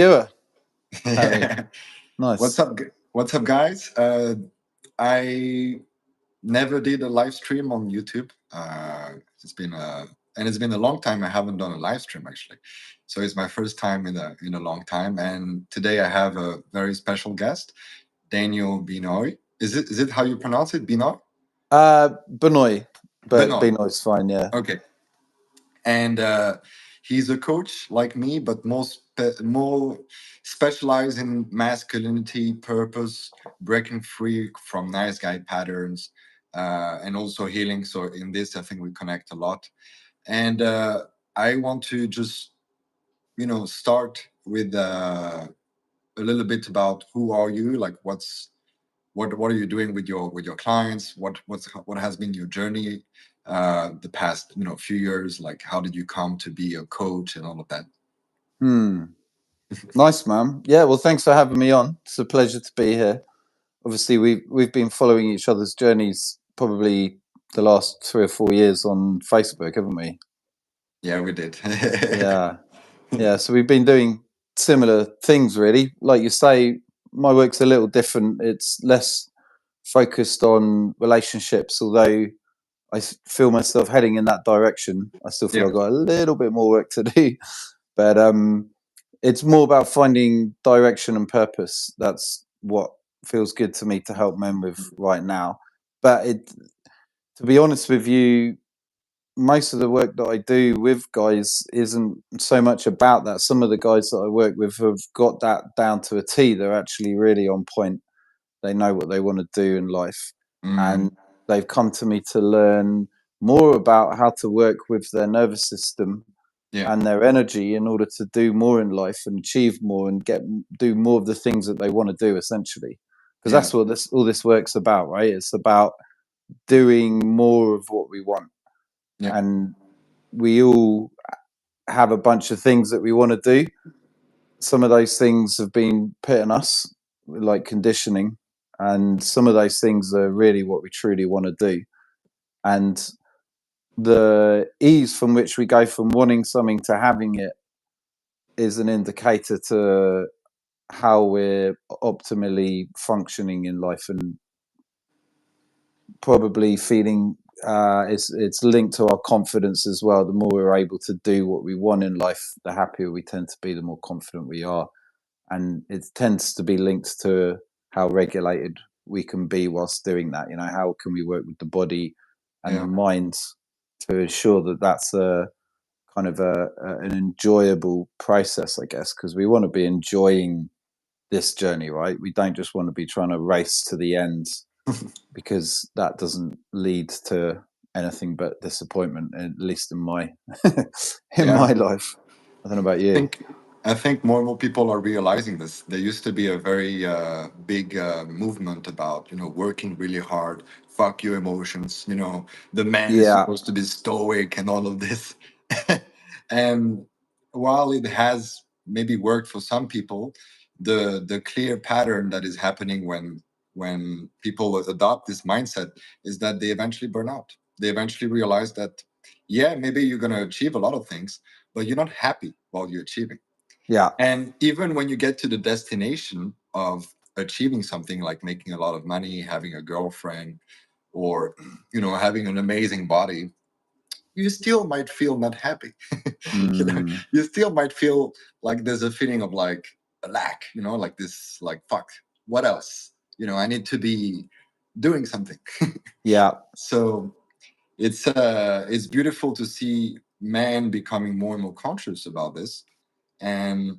Yeah, Harry. Yeah. Nice. What's up, guys? I never did a live stream on YouTube. It's been a long time. I haven't done a live stream actually, so it's my first time in a long time. And today I have a very special guest, Daniel Benoy. Is it how you pronounce it, Benoy? Benoy, but Benoy. Benoy's fine. Yeah. Okay. And he's a coach like me, but more specialized in masculinity, purpose, breaking free from nice guy patterns, and also healing. So in this, I think we connect a lot. And I want to just start with a little bit about who are you, like what are you doing with your clients, what has been your journey the past few years, like how did you come to be a coach and all of that. Hmm. Nice, man. Yeah. Well, thanks for having me on. It's a pleasure to be here. Obviously, we've been following each other's journeys probably the last 3 or 4 years on Facebook, haven't we? Yeah, we did. Yeah. Yeah. So we've been doing similar things, really. Like you say, my work's a little different. It's less focused on relationships, although feel myself heading in that direction. I still feel Yeah, I've got a little bit more work to do, but it's more about finding direction and purpose. That's what feels good to me to help men with right now. But to be honest with you, most of the work that I do with guys isn't so much about that. Some of the guys that I work with have got that down to a T. They're actually really on point. They know what they want to do in life, and mm, they've come to me to learn more about how to work with their nervous system yeah, and their energy in order to do more in life and achieve more and do more of the things that they want to do, essentially, because yeah, that's what all this work's about, right? It's about doing more of what we want, yeah, and we all have a bunch of things that we want to do. Some of those things have been put in us, like conditioning, and some of those things are really what we truly want to do. And the ease from which we go from wanting something to having it is an indicator to how we're optimally functioning in life, and probably feeling it's linked to our confidence as well. The more we're able to do what we want in life, the happier we tend to be, the more confident we are, and it tends to be linked to how regulated we can be whilst doing that. How can we work with the body and the yeah, mind to ensure that that's a kind of an enjoyable process, I guess, because we want to be enjoying this journey, right? We don't just want to be trying to race to the end, because that doesn't lead to anything but disappointment, at least in my in yeah. my life. I don't know about you. think I think more and more people are realizing this. There used to be a very big movement about working really hard, fuck your emotions. The man is Yeah, supposed to be stoic and all of this. And while it has maybe worked for some people, the clear pattern that is happening when people adopt this mindset is that they eventually burn out. They eventually realize that yeah, maybe you're gonna achieve a lot of things, but you're not happy while you're achieving. yeah, And even when you get to the destination of achieving something like making a lot of money, having a girlfriend, or having an amazing body, you still might feel not happy. mm, You still might feel like there's a feeling of like a lack, like this, like fuck, what else? I need to be doing something. yeah. So it's beautiful to see men becoming more and more conscious about this. And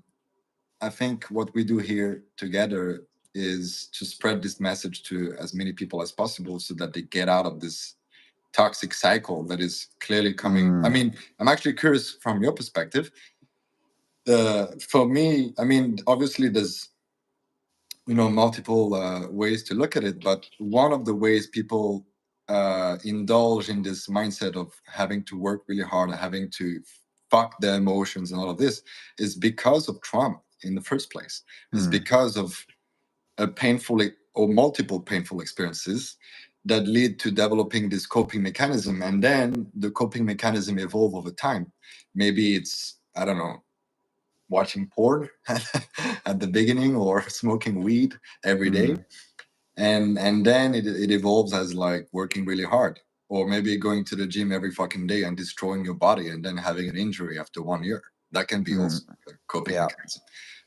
I think what we do here together is to spread this message to as many people as possible so that they get out of this toxic cycle that is clearly coming. I Mm. mean, I'm actually curious from your perspective. For me, I mean, obviously there's multiple ways to look at it, but one of the ways people indulge in this mindset of having to work really hard and having to fuck their emotions and all of this is because of trauma in the first place. Is Mm. because of a painful or multiple painful experiences that lead to developing this coping mechanism, and then the coping mechanism evolve over time. Maybe it's, I don't know, watching porn at the beginning, or smoking weed every day, Mm, and then it evolves as like working really hard, or maybe going to the gym every fucking day and destroying your body and then having an injury after 1 year. That can be mm, also a coping yeah. mechanism.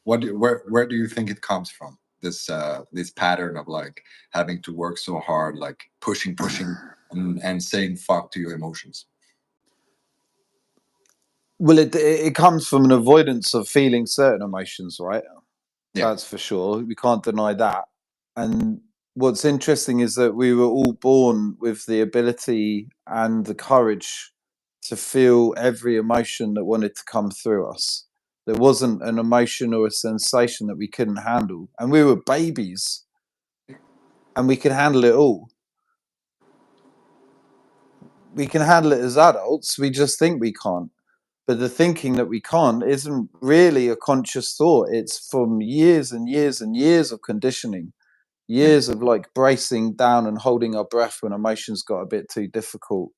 Where do you think it comes from, this pattern of like having to work so hard, like pushing and saying fuck to your emotions? Well, it comes from an avoidance of feeling certain emotions, right? Yeah. That's for sure. We can't deny that. And what's interesting is that we were all born with the ability and the courage to feel every emotion that wanted to come through us. There wasn't an emotion or a sensation that we couldn't handle. And we were babies and we could handle it all. We can handle it as adults. We just think we can't. But the thinking that we can't isn't really a conscious thought. It's from years and years and years of conditioning, Yeah. years of like bracing down and holding our breath when emotions got a bit too difficult.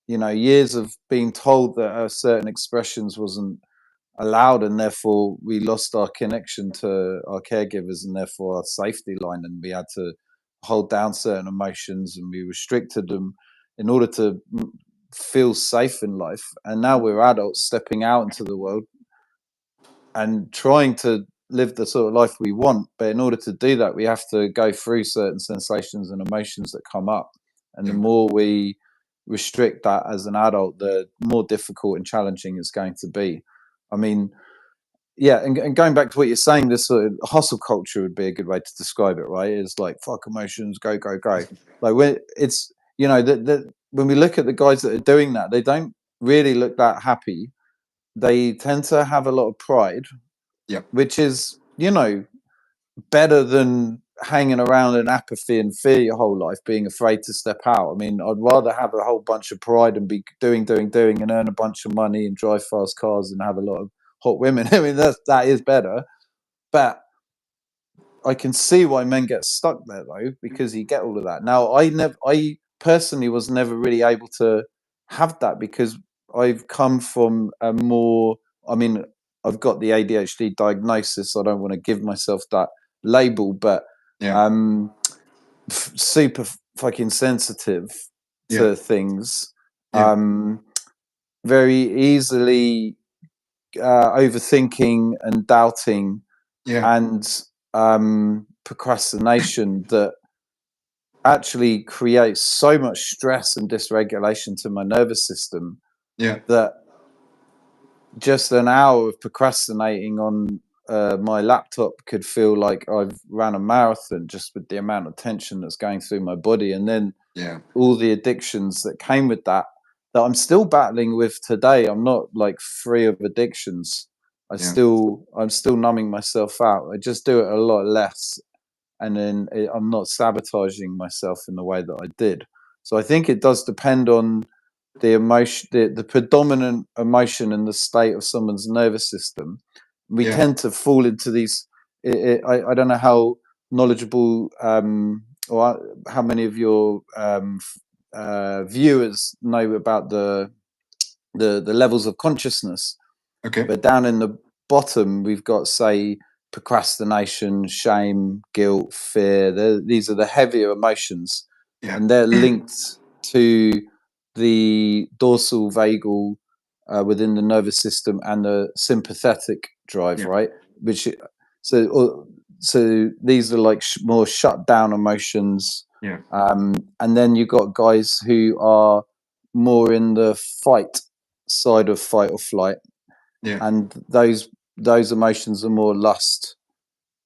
You know, years of being told that certain expressions wasn't allowed, and therefore we lost our connection to our caregivers and therefore our safety line, and we had to hold down certain emotions and we restricted them in order to feel safe in life. And now we're adults stepping out into the world and trying to live the sort of life we want. But in order to do that, we have to go through certain sensations and emotions that come up. And the Yeah. more we restrict that as an adult, the more difficult and challenging it's going to be. I mean, yeah, and going back to what you're saying, this sort of hustle culture would be a good way to describe it, right? It's like fuck emotions, go, go, go. Like when it's, you know, when we look at the guys that are doing that, they don't really look that happy. They tend to have a lot of pride, Yeah. which is, you know, better than hanging around in apathy and fear your whole life, being afraid to step out. I mean, I'd rather have a whole bunch of pride and be doing, and earn a bunch of money and drive fast cars and have a lot of hot women. I mean, that is better. But I can see why men get stuck there though, because you get all of that. Now, I personally was never really able to have that because I've come from a more, I mean, I've got the ADHD diagnosis. So I don't want to give myself that label, but Yeah. um, super fucking sensitive Yeah. to things, Yeah. um, very easily overthinking and doubting Yeah. and procrastination that actually creates so much stress and dysregulation to my nervous system Yeah. that just an hour of procrastinating on my laptop could feel like I've ran a marathon just with the amount of tension that's going through my body. And then Yeah. all the addictions that came with that, that I'm still battling with today. I'm not like free of addictions. Yeah. I'm still numbing myself out. I just do it a lot less, and then I'm not sabotaging myself in the way that I did. So I think it does depend on the emotion, the predominant emotion and the state of someone's nervous system. We Yeah. tend to fall into these. I don't know how knowledgeable or how many of your viewers know about the levels of consciousness, Okay. but down in the bottom, we've got, say, procrastination, shame, guilt, fear. These are the heavier emotions, Yeah. and they're linked to the dorsal vagal within the nervous system and the sympathetic drive, Yeah. right? Which so so these are like more shut down emotions, Yeah. and then you've got guys who are more in the fight side of fight or flight, Yeah. and those emotions are more lust,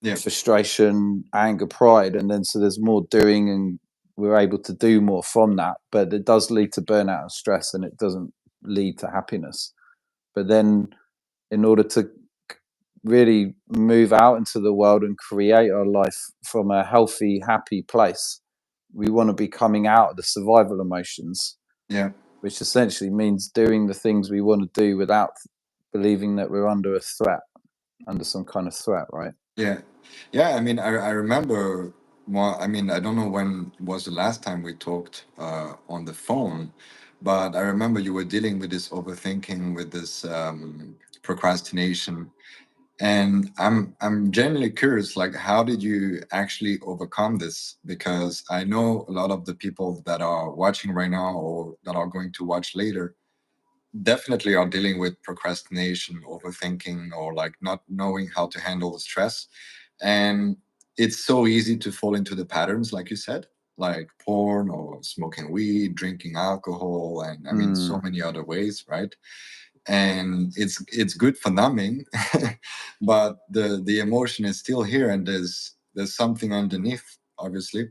Yeah. frustration, anger, pride, and then so there's more doing, and we're able to do more from that. But it does lead to burnout and stress, and it doesn't lead to happiness. But then, in order to really move out into the world and create our life from a healthy, happy place, we want to be coming out of the survival emotions, Yeah. which essentially means doing the things we want to do without believing that we're under a threat, under some kind of threat, right? Yeah. Yeah. I mean, I remember. Well, I mean, I don't know when was the last time we talked on the phone, but I remember you were dealing with this overthinking, with this procrastination, And I'm genuinely curious, like, how did you actually overcome this? Because I know a lot of the people that are watching right now or that are going to watch later definitely are dealing with procrastination, overthinking, or like not knowing how to handle the stress. And it's so easy to fall into the patterns, like you said, like porn or smoking weed, drinking alcohol, and I mean so Mm, many other ways, right? And it's good for numbing, but the emotion is still here, and there's something underneath, obviously.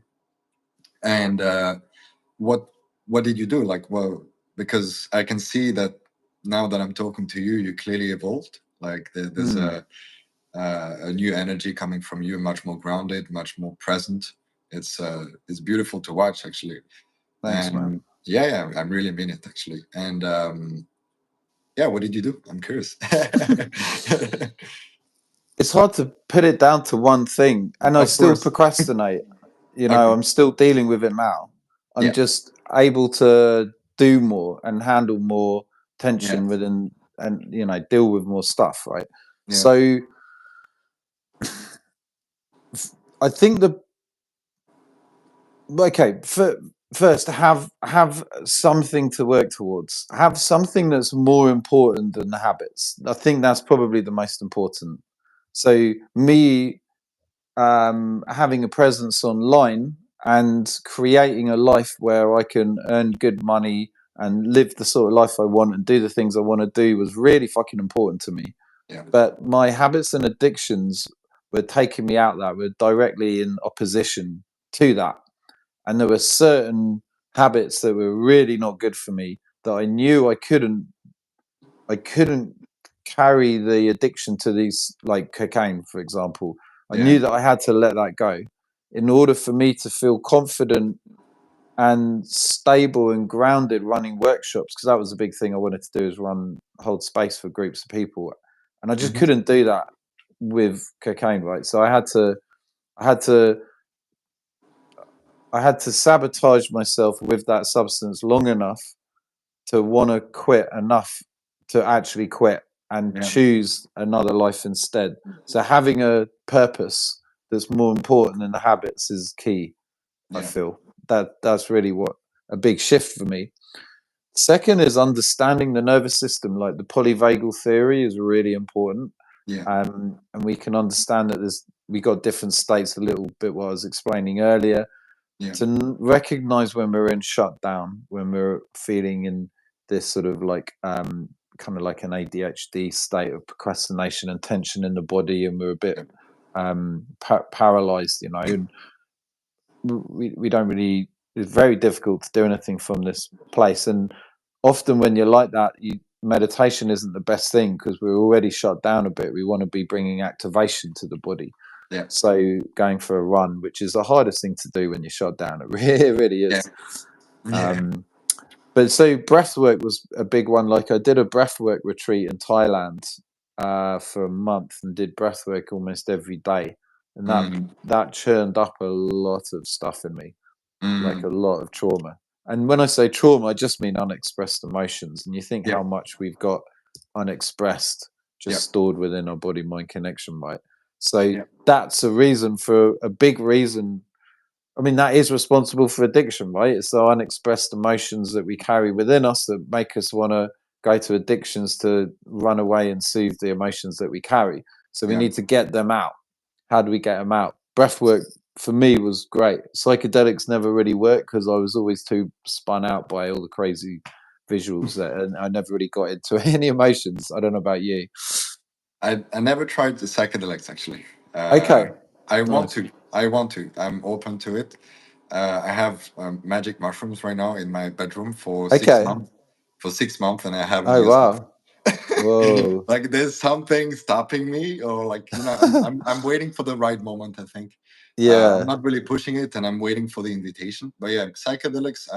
And what what did you do? Like, well, because I can see that now that I'm talking to you, you clearly evolved. Like there's mm. a new energy coming from you, much more grounded, much more present. It's beautiful to watch, actually. Thanks, man. And yeah, yeah, I really mean it, actually. And yeah, what did you do? I'm curious. It's hard to put it down to one thing, and I Of still course. procrastinate. Okay. I'm still dealing with it now. I'm Yeah. just able to do more and handle more Yeah. tension within, and deal with more stuff, right? Yeah. So I think the okay for, first have something to work towards. Have something that's more important than the habits. I think that's probably the most important. So me having a presence online and creating a life where I can earn good money and live the sort of life I want and do the things I want to do was really fucking important to me. Yeah. But my habits and addictions were taking me out that were directly in opposition to that. And there were certain habits that were really not good for me that I knew I couldn't carry the addiction to these, like cocaine, for example. I Yeah. knew that I had to let that go in order for me to feel confident and stable and grounded running workshops, because that was the big thing I wanted to do, is hold space for groups of people. And I just Hmm. couldn't do that with cocaine, right? So I had to I had to sabotage myself with that substance long enough to want to quit enough to actually quit and Yeah. choose another life instead. So having a purpose that's more important than the habits is key. I Yeah. feel that's really what a big shift for me. Second is understanding the nervous system. Like the polyvagal theory is really important, Yeah. and we can understand that we got different states. A little bit what I was explaining earlier, Yeah. to recognize when we're in shutdown, when we're feeling in this sort of like kind of like an ADHD state of procrastination and tension in the body, and we're a bit Yeah. paralyzed, and we don't really. It's very difficult to do anything from this place, and often when you're like that, meditation isn't the best thing because we're already shut down a bit. We want to be bringing activation to the body. Yeah. So going for a run, which is the hardest thing to do when you're shut down, it really Yeah. is. Yeah. But so breath work was a big one. Like I did a breath work retreat in Thailand for a month and did breath work almost every day, and Mm. that churned up a lot of stuff in me, like a Mm. lot of trauma. And when I say trauma, I just mean unexpressed emotions. And you think how Yep. much we've got unexpressed, just Yep. stored within our body mind connection, right? So Yep. that's a big reason. I mean, that is responsible for addiction, right? It's the unexpressed emotions that we carry within us that make us want to go to addictions to run away and soothe the emotions that we carry. So we Yeah. need to get them out. How do we get them out? Breath work for me was great. Psychedelics never really worked because I was always too spun out by all the crazy visuals and I never really got into any emotions. I don't know about you. I never tried the psychedelics, actually. Okay, I want nice. to. I want to. I'm open to it. I have magic mushrooms right now in my bedroom for six Okay. months. For 6 months, and I haven't Oh used them. wow. Whoa. Like there's something stopping me, or like I'm waiting for the right moment. I think I'm Yeah. not really pushing it, and I'm waiting for the invitation. But yeah, psychedelics.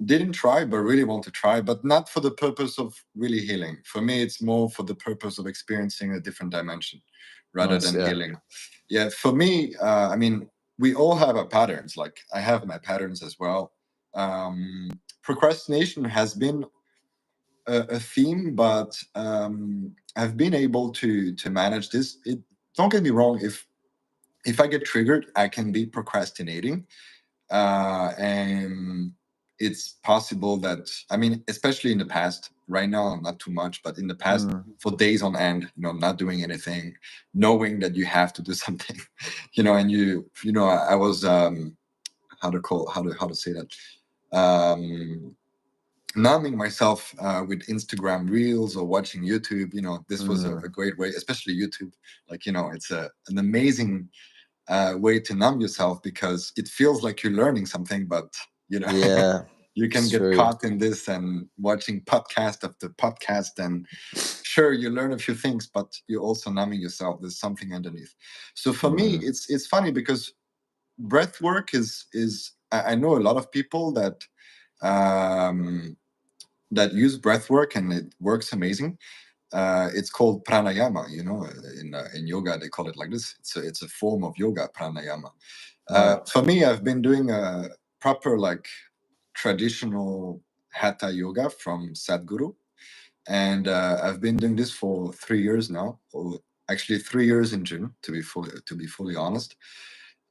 Didn't try, but really want to try, but not for the purpose of really healing. For me, it's more for the purpose of experiencing a different dimension rather Nice. than Yeah. healing. Yeah, for me, I mean, we all have our patterns. Like I have my patterns as well. Procrastination has been a theme, but I've been able to manage this. Don't get me wrong. If I get triggered, I can be procrastinating, and it's possible that, I mean, especially in the past. Right now, not too much, but in the past, Mm. for days on end, not doing anything, knowing that you have to do something, and I was how to say that, um, numbing myself with Instagram Reels or watching YouTube. This was a Mm. great way, especially YouTube. Like, it's an amazing way to numb yourself, because it feels like you're learning something, but Yeah, you can it's get true. caught in this and watching podcast after podcast, and sure, you learn a few things, but you're also numbing yourself. There's something underneath. So for me, Mm. it's funny, because breath work is I know a lot of people um, that use breath work, and it works amazing. It's called pranayama. In yoga they call it like this. It's a form of yoga, pranayama. Right. For me, I've been doing a proper, like, traditional hatha yoga from Sadhguru, and I've been doing this for 3 years now. Or actually, 3 years in June, to be fully honest.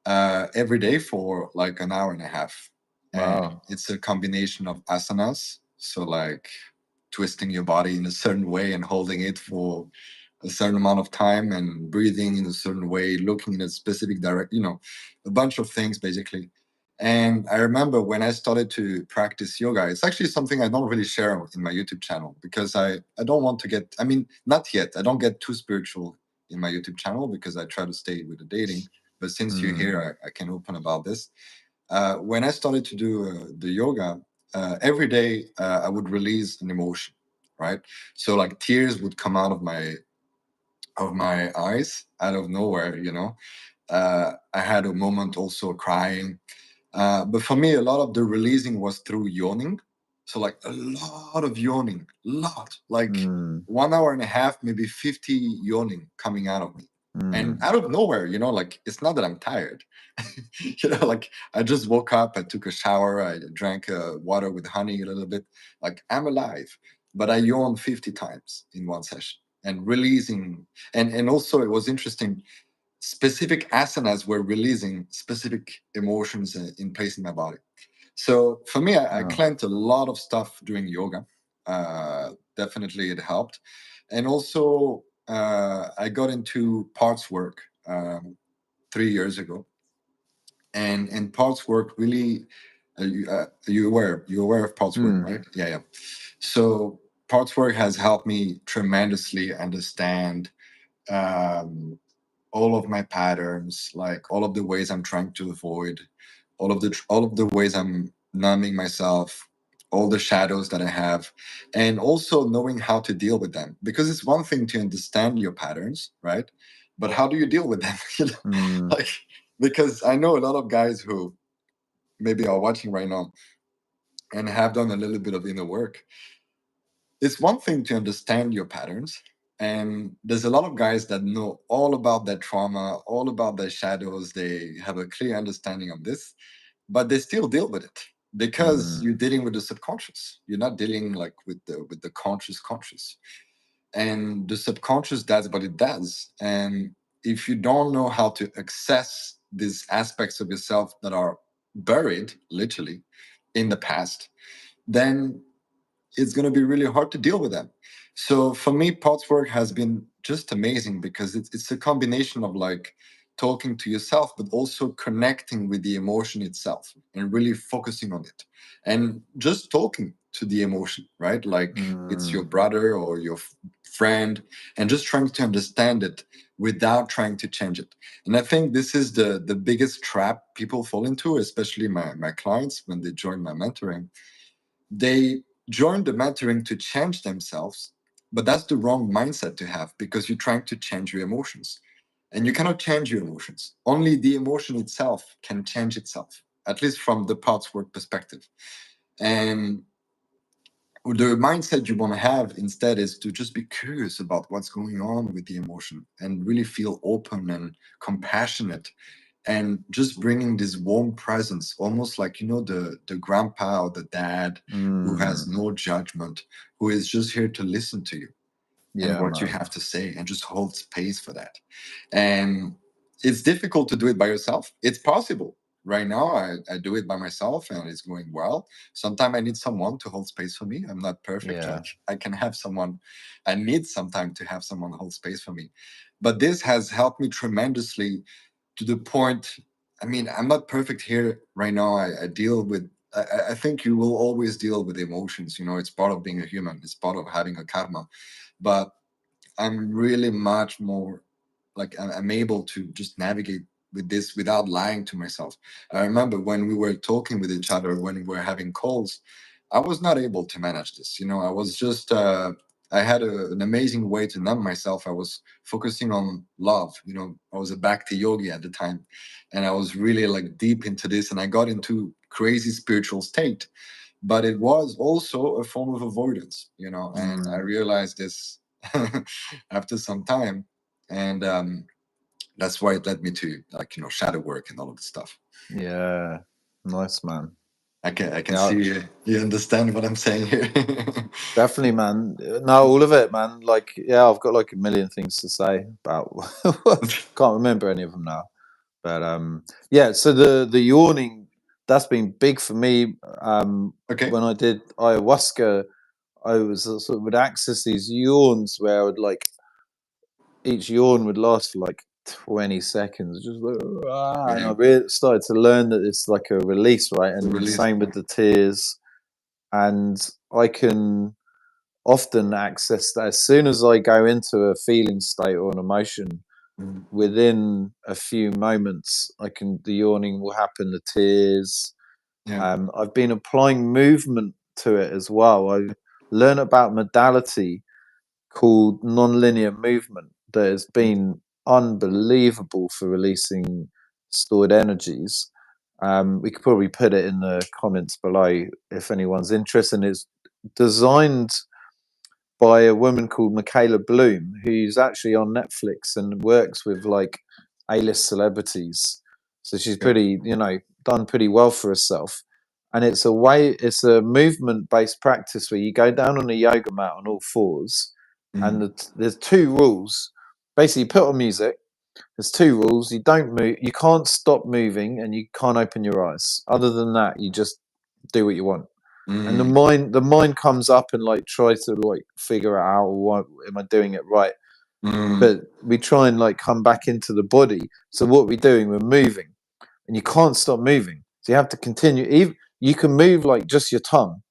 Every day for like an hour and a half, and Wow. it's a combination of asanas. So, like, twisting your body in a certain way and holding it for a certain amount of time, and breathing in a certain way, looking in a specific direct, a bunch of things basically. And I remember when I started to practice yoga, it's actually something I don't really share in my YouTube channel, because I don't want to get, I mean, not yet, I don't get too spiritual in my YouTube channel, because I try to stay with the dating. But since you're Mm. here, I can open about this. When I started to do the yoga, every day I would release an emotion, right? So, like, tears would come out of my eyes out of nowhere. I had a moment also crying, but for me, a lot of the releasing was through yawning. So, like, a lot of yawning, lot, like Mm. 1 hour and a half, maybe 50 yawning coming out of me. And Mm. out of nowhere, like, it's not that I'm tired. Like, I just woke up, I took a shower, I drank water with honey a little bit. Like, I'm alive, but I yawned 50 times in one session, and releasing. And also, it was interesting. Specific asanas were releasing specific emotions in place in my body. So for me, I Wow. cleansed a lot of stuff during yoga. Definitely, it helped. And also, I got into parts work 3 years ago, and parts work really. You aware of parts work, Mm. right? Yeah, yeah. So parts work has helped me tremendously understand um, all of my patterns, like all of the ways I'm trying to avoid, all of the ways I'm numbing myself, all the shadows that I have, and also knowing how to deal with them. Because it's one thing to understand your patterns, right? But how do you deal with them? Mm. Like, because I know a lot of guys who maybe are watching right now and have done a little bit of inner work. It's one thing to understand your patterns, and there's a lot of guys that know all about their trauma, all about their shadows. They have a clear understanding of this, but they still deal with it, because Mm. you're dealing with the subconscious. You're not dealing, like, with the conscious. And the subconscious does what it does. And if you don't know how to access these aspects of yourself that are buried literally in the past, then it's going to be really hard to deal with them. So for me, Pot's work has been just amazing, because it's a combination of, like, talking to yourself, but also connecting with the emotion itself and really focusing on it, and just talking to the emotion, right? Like, it's your Mm. brother or your friend, and just trying to understand it without trying to change it. And I think this is the biggest trap people fall into, especially my clients when they join my mentoring. They join the mentoring to change themselves, but that's the wrong mindset to have, because you're trying to change your emotions. And you cannot change your emotions. Only the emotion itself can change itself, at least from the parts work perspective. And the mindset you want to have instead is to just be curious about what's going on with the emotion, and really feel open and compassionate and just bringing this warm presence, almost like, you know, the grandpa or the dad who has no judgment, who is just here to listen to you and Yeah, what you man. have to say and just hold space for that. And it's difficult to do it by yourself. It's possible. Right now, I do it by myself and it's going well. Sometimes I need someone to hold space for me. I'm not perfect. Yeah. Like I can have someone, I need sometime to have someone hold space for me. But this has helped me tremendously to the point. I mean, I'm not perfect here right now. I deal with, I think you will always deal with emotions. You know, it's part of being a human, it's part of having a karma. But I'm really much more like I'm able to just navigate with this without lying to myself. I remember when we were talking with each other, when we were having calls, I was not able to manage this. You know, I was just, I had an amazing way to numb myself. I was focusing on love. You know, I was a Bhakti yogi at the time, and I was really like deep into this, and I got into crazy spiritual state. But it was also a form of avoidance, you know, and I realized this after some time, and that's why it led me to, like, you know, shadow work and all of this stuff. Yeah. Nice, man. I can Yeah, see you understand what I'm saying here. definitely, man. No, all of it, man. Like, yeah, I've got like a million things to say about. Can't remember any of them now, but yeah. So the yawning, that's been big for me. Okay. When I did ayahuasca, I was sort of would access these yawns where I would like each yawn would last for like 20 seconds, just like, and I Yeah. really started to learn that it's like a release, right? The And release. same with the tears, and I can often access that as soon as I go into a feeling state or an emotion. Mhm. Within a few moments, the yawning will happen, the tears. Yeah. I've been applying movement to it as well. I learned about modality called nonlinear movement that has been unbelievable for releasing stored energies. We could probably put it in the comments below if anyone's interested. It's designed by a woman called Michaela Bloom, who's actually on Netflix and works with like A-list celebrities. So she's Okay. pretty, you know, done pretty well for herself. And it's a movement based practice where you go down on a yoga mat on all fours. And Mhm. there's two rules. Basically, you put on music. There's two rules. You don't move. You can't stop moving, and you can't open your eyes. Other than that, you just do what you want. And Mm, the mind comes up and like tries to like figure it out, or what am I doing it right? mm, But we try and like come back into the body. So what we're doing, we're moving, and you can't stop moving. So you have to continue. Even you can move like just your tongue,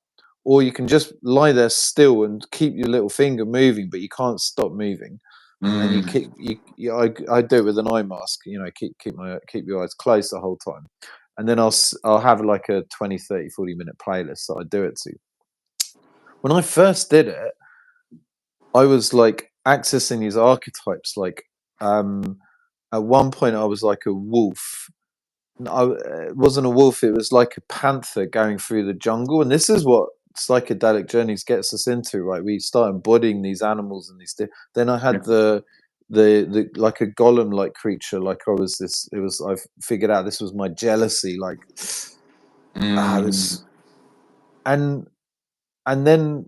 or you can just lie there still and keep your little finger moving, but you can't stop moving. And you mm. keep I do it with an eye mask. You know, keep your eyes closed the whole time, and then I'll have like a 20, 30, 40 minute playlist that I do it to. When I first did it, I was like accessing these archetypes. Like at one point, I was like a wolf. It wasn't a wolf; it was like a panther going through the jungle. And this is what psychedelic journeys gets us into, right? We start embodying these animals and these. Then I Yeah. had the like a golem like creature. Like I was this. It was I figured out this was my jealousy. Like it Mm, was and then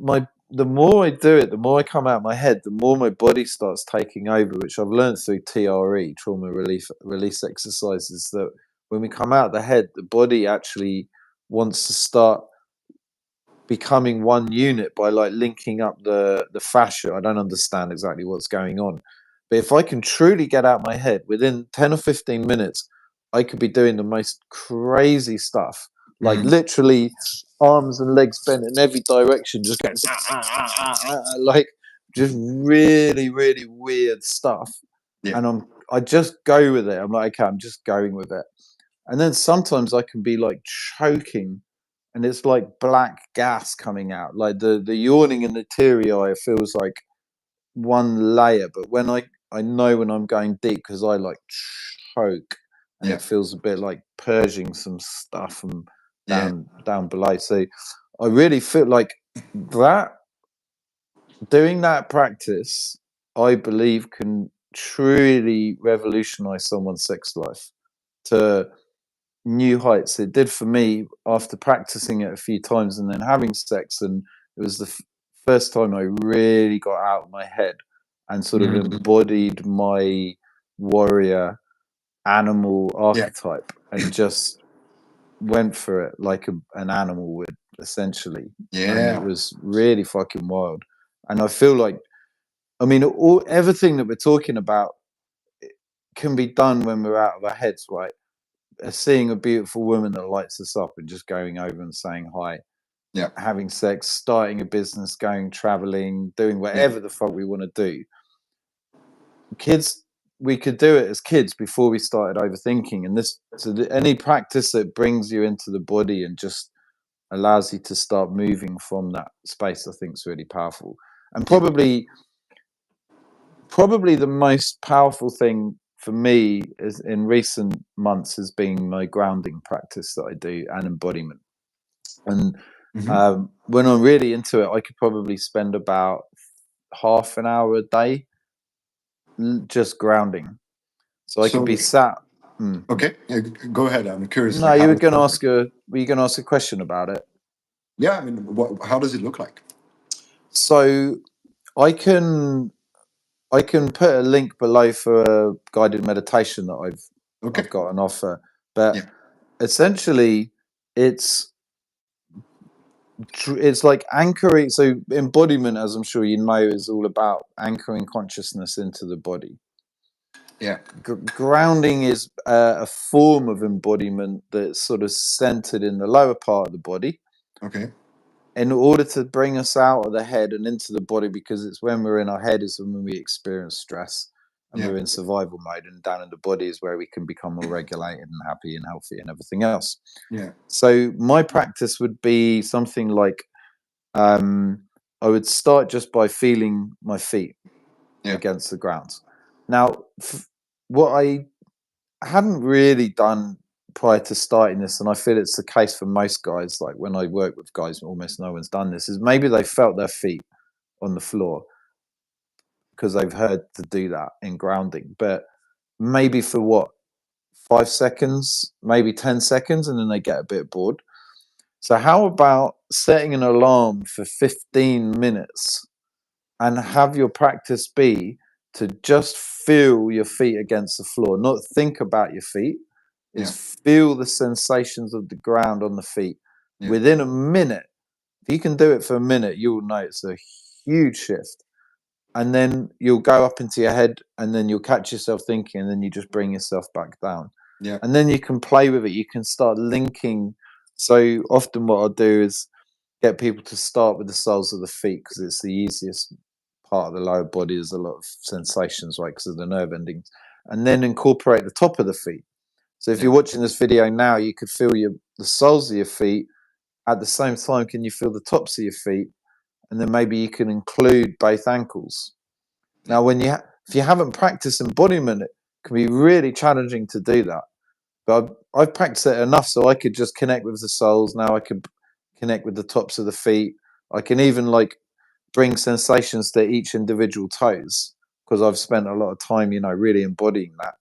the more I do it, the more I come out of my head, the more my body starts taking over, which I've learned through TRE, trauma relief release exercises, that when we come out of the head, the body actually wants to start becoming one unit by like linking up the fascia. I don't understand exactly what's going on. But if I can truly get out my head within 10 or 15 minutes, I could be doing the most crazy stuff. Like mm. literally arms and legs bent in every direction, just going like just really, really weird stuff. Yeah. And I just go with it. I'm like, okay, I'm just going with it. And then sometimes I can be like choking and it's like black gas coming out. Like the yawning and the teary eye feels like one layer. But I know when I'm going deep because I like choke and Yeah. it feels a bit like purging some stuff from Yeah. down below. So I really feel like that doing that practice, I believe, can truly revolutionize someone's sex life. to new heights. It did for me after practicing it a few times and then having sex, and it was the first time I really got out of my head and sort of embodied my warrior animal archetype and just went for it like an animal would, essentially. And it was really fucking wild. And I feel like, I mean, everything that we're talking about can be done when we're out of our heads, right? Seeing a beautiful woman that lights us up and just going over and saying hi, having sex, starting a business, going traveling, doing whatever the fuck we want to do. Kids, we could do it as kids before we started overthinking. And any practice that brings you into the body and just allows you to start moving from that space, I think is really powerful. And probably the most powerful thing for me is in recent months has been my grounding practice that I do and embodiment. And when I'm really into it, I could probably spend about half an hour a day just grounding. So I could be sat. Okay, go ahead. I'm curious. No, Like, you how were does it going to look like? ask a question about it. Yeah, I mean, how does it look like? So I can put a link below for a guided meditation that I've got an offer, but essentially it's like anchoring. So embodiment, as I'm sure you know, is all about anchoring consciousness into the body. Yeah. Grounding is a form of embodiment that's sort of centered in the lower part of the body. Okay. In order to bring us out of the head and into the body, because it's when we're in our head is when we experience stress and we're in survival mode, and down in the body is where we can become more regulated and happy and healthy and everything else. Yeah. So my practice would be something like I would start just by feeling my feet against the ground. Now, what I hadn't really done prior to starting this, and I feel it's the case for most guys, like when I work with guys, almost no one's done this, is maybe they felt their feet on the floor because they've heard to do that in grounding, but maybe for 5 seconds, maybe 10 seconds, and then they get a bit bored. So how about setting an alarm for 15 minutes and have your practice be to just feel your feet against the floor, not think about your feet, is feel the sensations of the ground on the feet. Within a minute, if you can do it for a minute, you'll notice a huge shift. And then you'll go up into your head and then you'll catch yourself thinking, and then you just bring yourself back down. Yeah. And then you can play with it. You can start linking. So often what I'll do is get people to start with the soles of the feet because it's the easiest part of the lower body. There's a lot of sensations, right, because of the nerve endings. And then incorporate the top of the feet. So if you're watching this video now, you could feel the soles of your feet. At the same time, can you feel the tops of your feet? And then maybe you can include both ankles. Now, if you haven't practiced embodiment, it can be really challenging to do that. But I've practiced it enough so I could just connect with the soles. Now I can connect with the tops of the feet. I can even like bring sensations to each individual toes because I've spent a lot of time, really embodying that.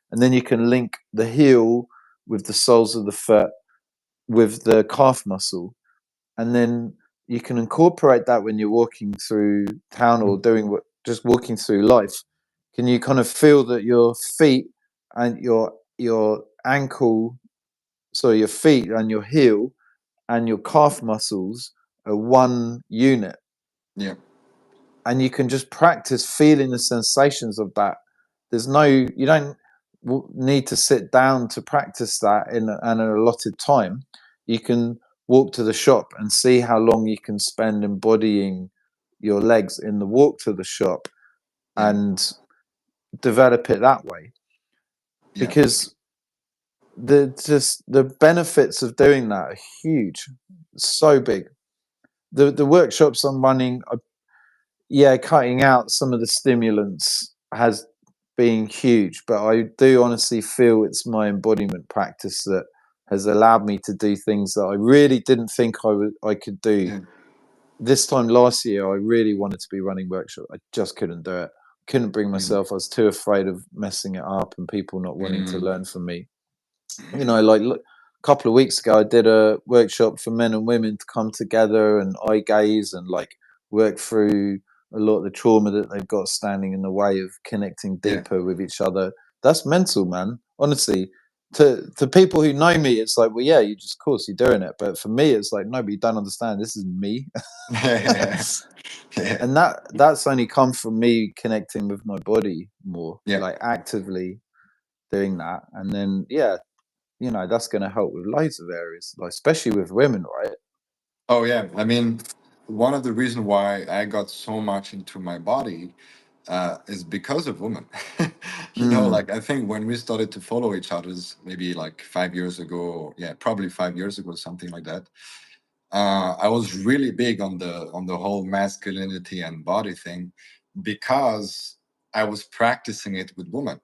And then you can link the heel with the soles of the foot with the calf muscle. And then you can incorporate that when you're walking through town or just walking through life. Can you kind of feel that your feet and your ankle, so your feet and your heel and your calf muscles are one unit? Yeah. And you can just practice feeling the sensations of that. You don't need to sit down to practice that in an allotted time. You can walk to the shop and see how long you can spend embodying your legs in the walk to the shop and develop it that way. Because the benefits of doing that are huge, so big. The workshops I'm running are, cutting out some of the stimulants has been huge, but I do honestly feel it's my embodiment practice that has allowed me to do things that I really didn't think I could do. Yeah. This time last year, I really wanted to be running workshops. I just couldn't do it. Couldn't bring myself. I was too afraid of messing it up and people not wanting to learn from me. Like a couple of weeks ago, I did a workshop for men and women to come together and eye gaze and like work through a lot of the trauma that they've got standing in the way of connecting Yeah. deeper with each other. That's mental, man. Honestly, to people who know me, it's like, well, yeah, you just, of course, you're doing it. But for me, it's like, no, but you don't understand. This is me. Yeah. Yeah. And that's only come from me connecting with my body more, Yeah. like actively doing that. And then, yeah, that's going to help with loads of areas, like especially with women, right? Oh yeah. I mean, one of the reasons why I got so much into my body is because of women. Mm. Like I think when we started to follow each other's maybe like 5 years ago, yeah, probably 5 years ago, something like that. I was really big on the whole masculinity and body thing because I was practicing it with women.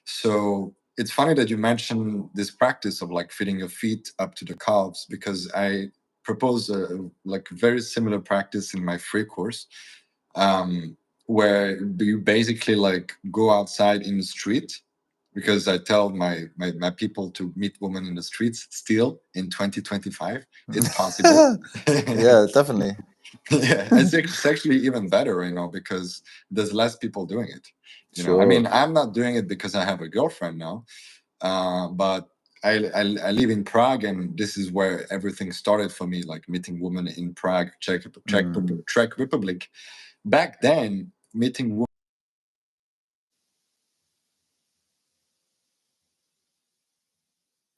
So it's funny that you mentioned this practice of like fitting your feet up to the calves because I propose a like very similar practice in my free course, um, where you basically like go outside in the street because I tell my people to meet women in the streets still in 2025. It's possible. Yeah, Yeah, definitely. it's actually even better, because there's less people doing it. I mean, Sure. I'm not doing it because I have a girlfriend now, but I live in Prague, and this is where everything started for me, like meeting women in Prague, Mm. Czech Republic. Back then, meeting women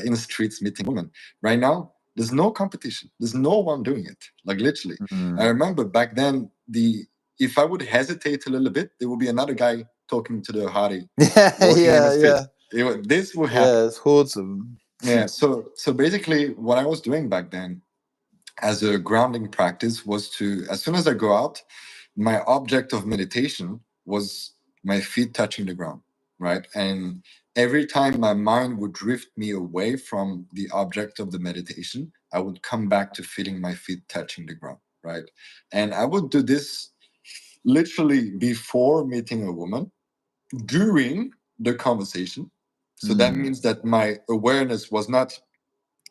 in the streets, meeting women. Right now, there's no competition. There's no one doing it. Like literally, I Mm. remember back then the if I would hesitate a little bit, there would be another guy talking to the Hari, Yeah, walking in the yeah, street. yeah, This would happen. yeah. It's hordes of them. Yeah. So basically, what I was doing back then as a grounding practice was to, as soon as I go out, my object of meditation was my feet touching the ground, right? And every time my mind would drift me away from the object of the meditation, I would come back to feeling my feet touching the ground, right? And I would do this literally before meeting a woman, during the conversation. So that Mm. means that my awareness was not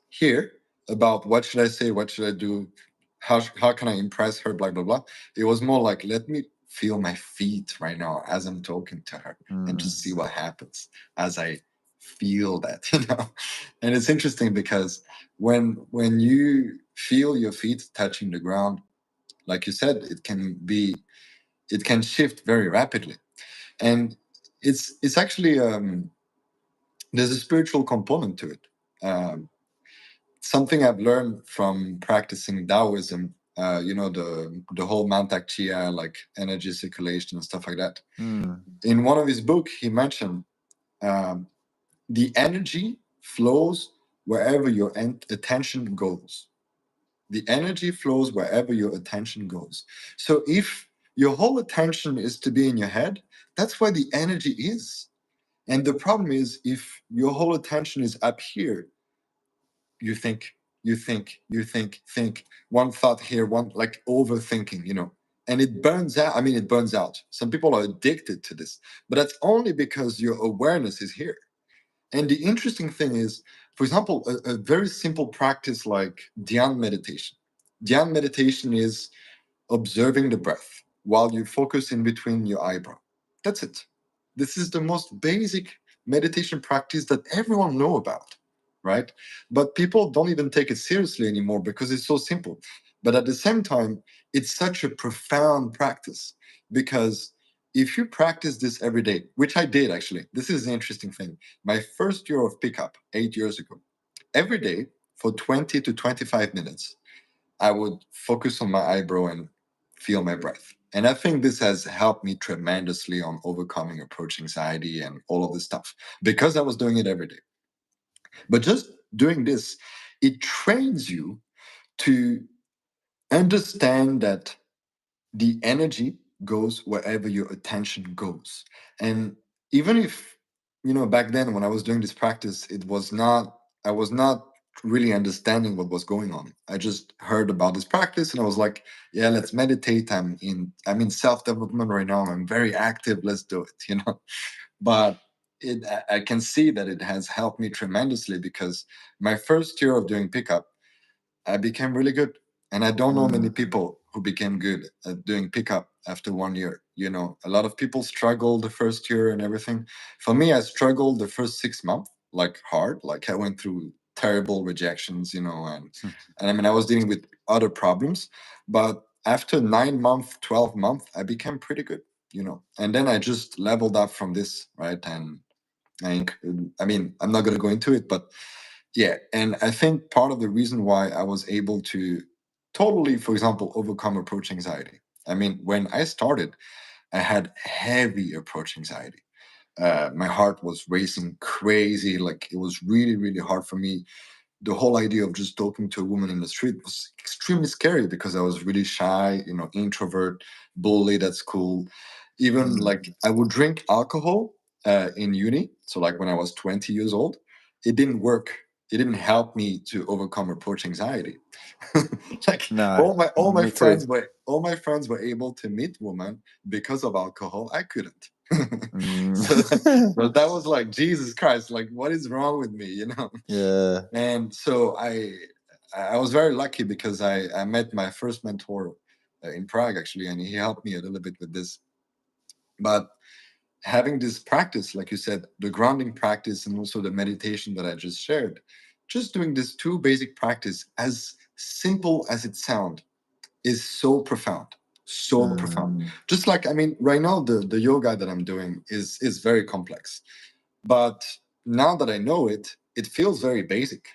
here about what should I say, what should I do, how can I impress her, blah blah blah. It was more like, let me feel my feet right now as I'm talking to her, and Mm. just see what happens as I feel that. And it's interesting because when you feel your feet touching the ground, like you said, it can shift very rapidly. And it's actually there's a spiritual component to it. Something I've learned from practicing Taoism, the whole Mantak Chia, like energy circulation and stuff like that. Mm. In one of his book, he mentioned um, the energy flows wherever your attention goes. The energy flows wherever your attention goes. So if your whole attention is to be in your head, that's where the energy is. And the problem is, if your whole attention is up here, you think, think, one thought here, one like overthinking, and it burns out. I mean, it burns out. Some people are addicted to this, but that's only because your awareness is here. And the interesting thing is, for example, a very simple practice like Dhyan meditation. Dhyan meditation is observing the breath while you focus in between your eyebrow. That's it. This is the most basic meditation practice that everyone know about, right? But people don't even take it seriously anymore because it's so simple. But at the same time, it's such a profound practice because if you practice this every day, which I did actually, this is the interesting thing. My first year of pickup, 8 years ago, every day for 20 to 25 minutes, I would focus on my eyebrow and feel my breath. And I think this has helped me tremendously on overcoming approach anxiety and all of this stuff because I was doing it every day. But just doing this, it trains you to understand that the energy goes wherever your attention goes. And even if, back then when I was doing this practice, I was not really understanding what was going on. I just heard about this practice and I was like, yeah, let's meditate. I'm in self-development right now. I'm very active. Let's do it. But I can see that it has helped me tremendously, because my first year of doing pickup, I became really good. And I don't know many Mm, people who became good at doing pickup after 1 year. You know, a lot of people struggle the first year and everything. For me, I struggled the first 6 months, like hard. Like I went through terrible rejections, and I mean, I was dealing with other problems. But after 9 months, 12 months, I became pretty good, And then I just leveled up from this, right? And I mean, I'm not going to go into it, but yeah. And I think part of the reason why I was able to totally, for example, overcome approach anxiety. I mean, when I started, I had heavy approach anxiety. My heart was racing crazy. Like it was really, really hard for me. The whole idea of just talking to a woman in the street was extremely scary, because I was really shy, introvert, bullied at school. Even mm, like I would drink alcohol in uni. So like when I was 20 years old, it didn't work. It didn't help me to overcome approach anxiety. Like no, all my me too. friends were able to meet women because of alcohol. I couldn't. Mm. so, so that was like, Jesus Christ, like what is wrong with me? Yeah. And so I was very lucky, because I met my first mentor in Prague, actually, and he helped me a little bit with this. But having this practice, like you said, the grounding practice and also the meditation that I just shared, just doing this two basic practice, as simple as it sounds, is so profound. So Mm, profound. Just like, I mean, right now the yoga that I'm doing is very complex. But now that I know it, it feels very basic,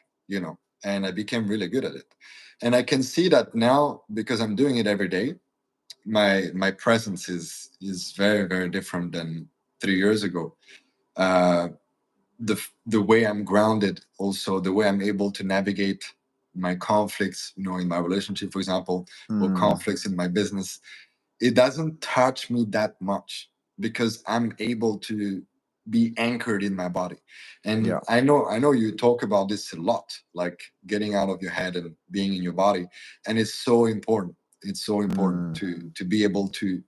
and I became really good at it. And I can see that now, because I'm doing it every day, my presence is very, very different than 3 years ago. Uh, the way I'm grounded, also the way I'm able to navigate my conflicts, in my relationship, for example, or mm, conflicts in my business, it doesn't touch me that much, because I'm able to be anchored in my body. And yeah. I know you talk about this a lot, like getting out of your head and being in your body. And it's so important. It's so important Mm, to be able to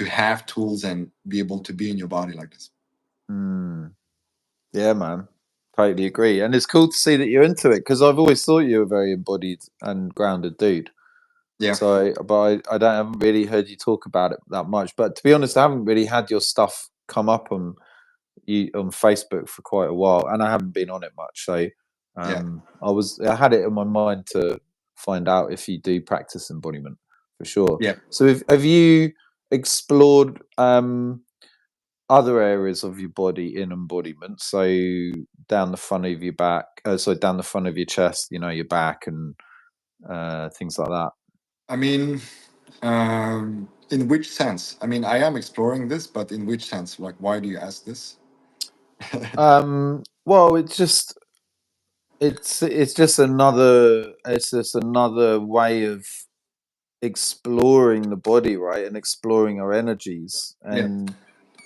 have tools and be able to be in your body like this. mm. Yeah, man. Totally agree. And it's cool to see that you're into it, because I've always thought you were a very embodied and grounded dude. Yeah. So, but I haven't really heard you talk about it that much. But to be honest, I haven't really had your stuff come up on Facebook for quite a while, and I haven't been on it much. So, Yeah. I had it in my mind to find out if you do practice embodiment for sure. Yeah. So, have you explored other areas of your body in embodiment? So, down the front of your back, so down the front of your chest, your back and things like that. I mean, in which sense? I mean, I am exploring this, but in which sense? Like, why do you ask this? Well, it's just another way of exploring the body, right, and exploring our energies, Yeah. and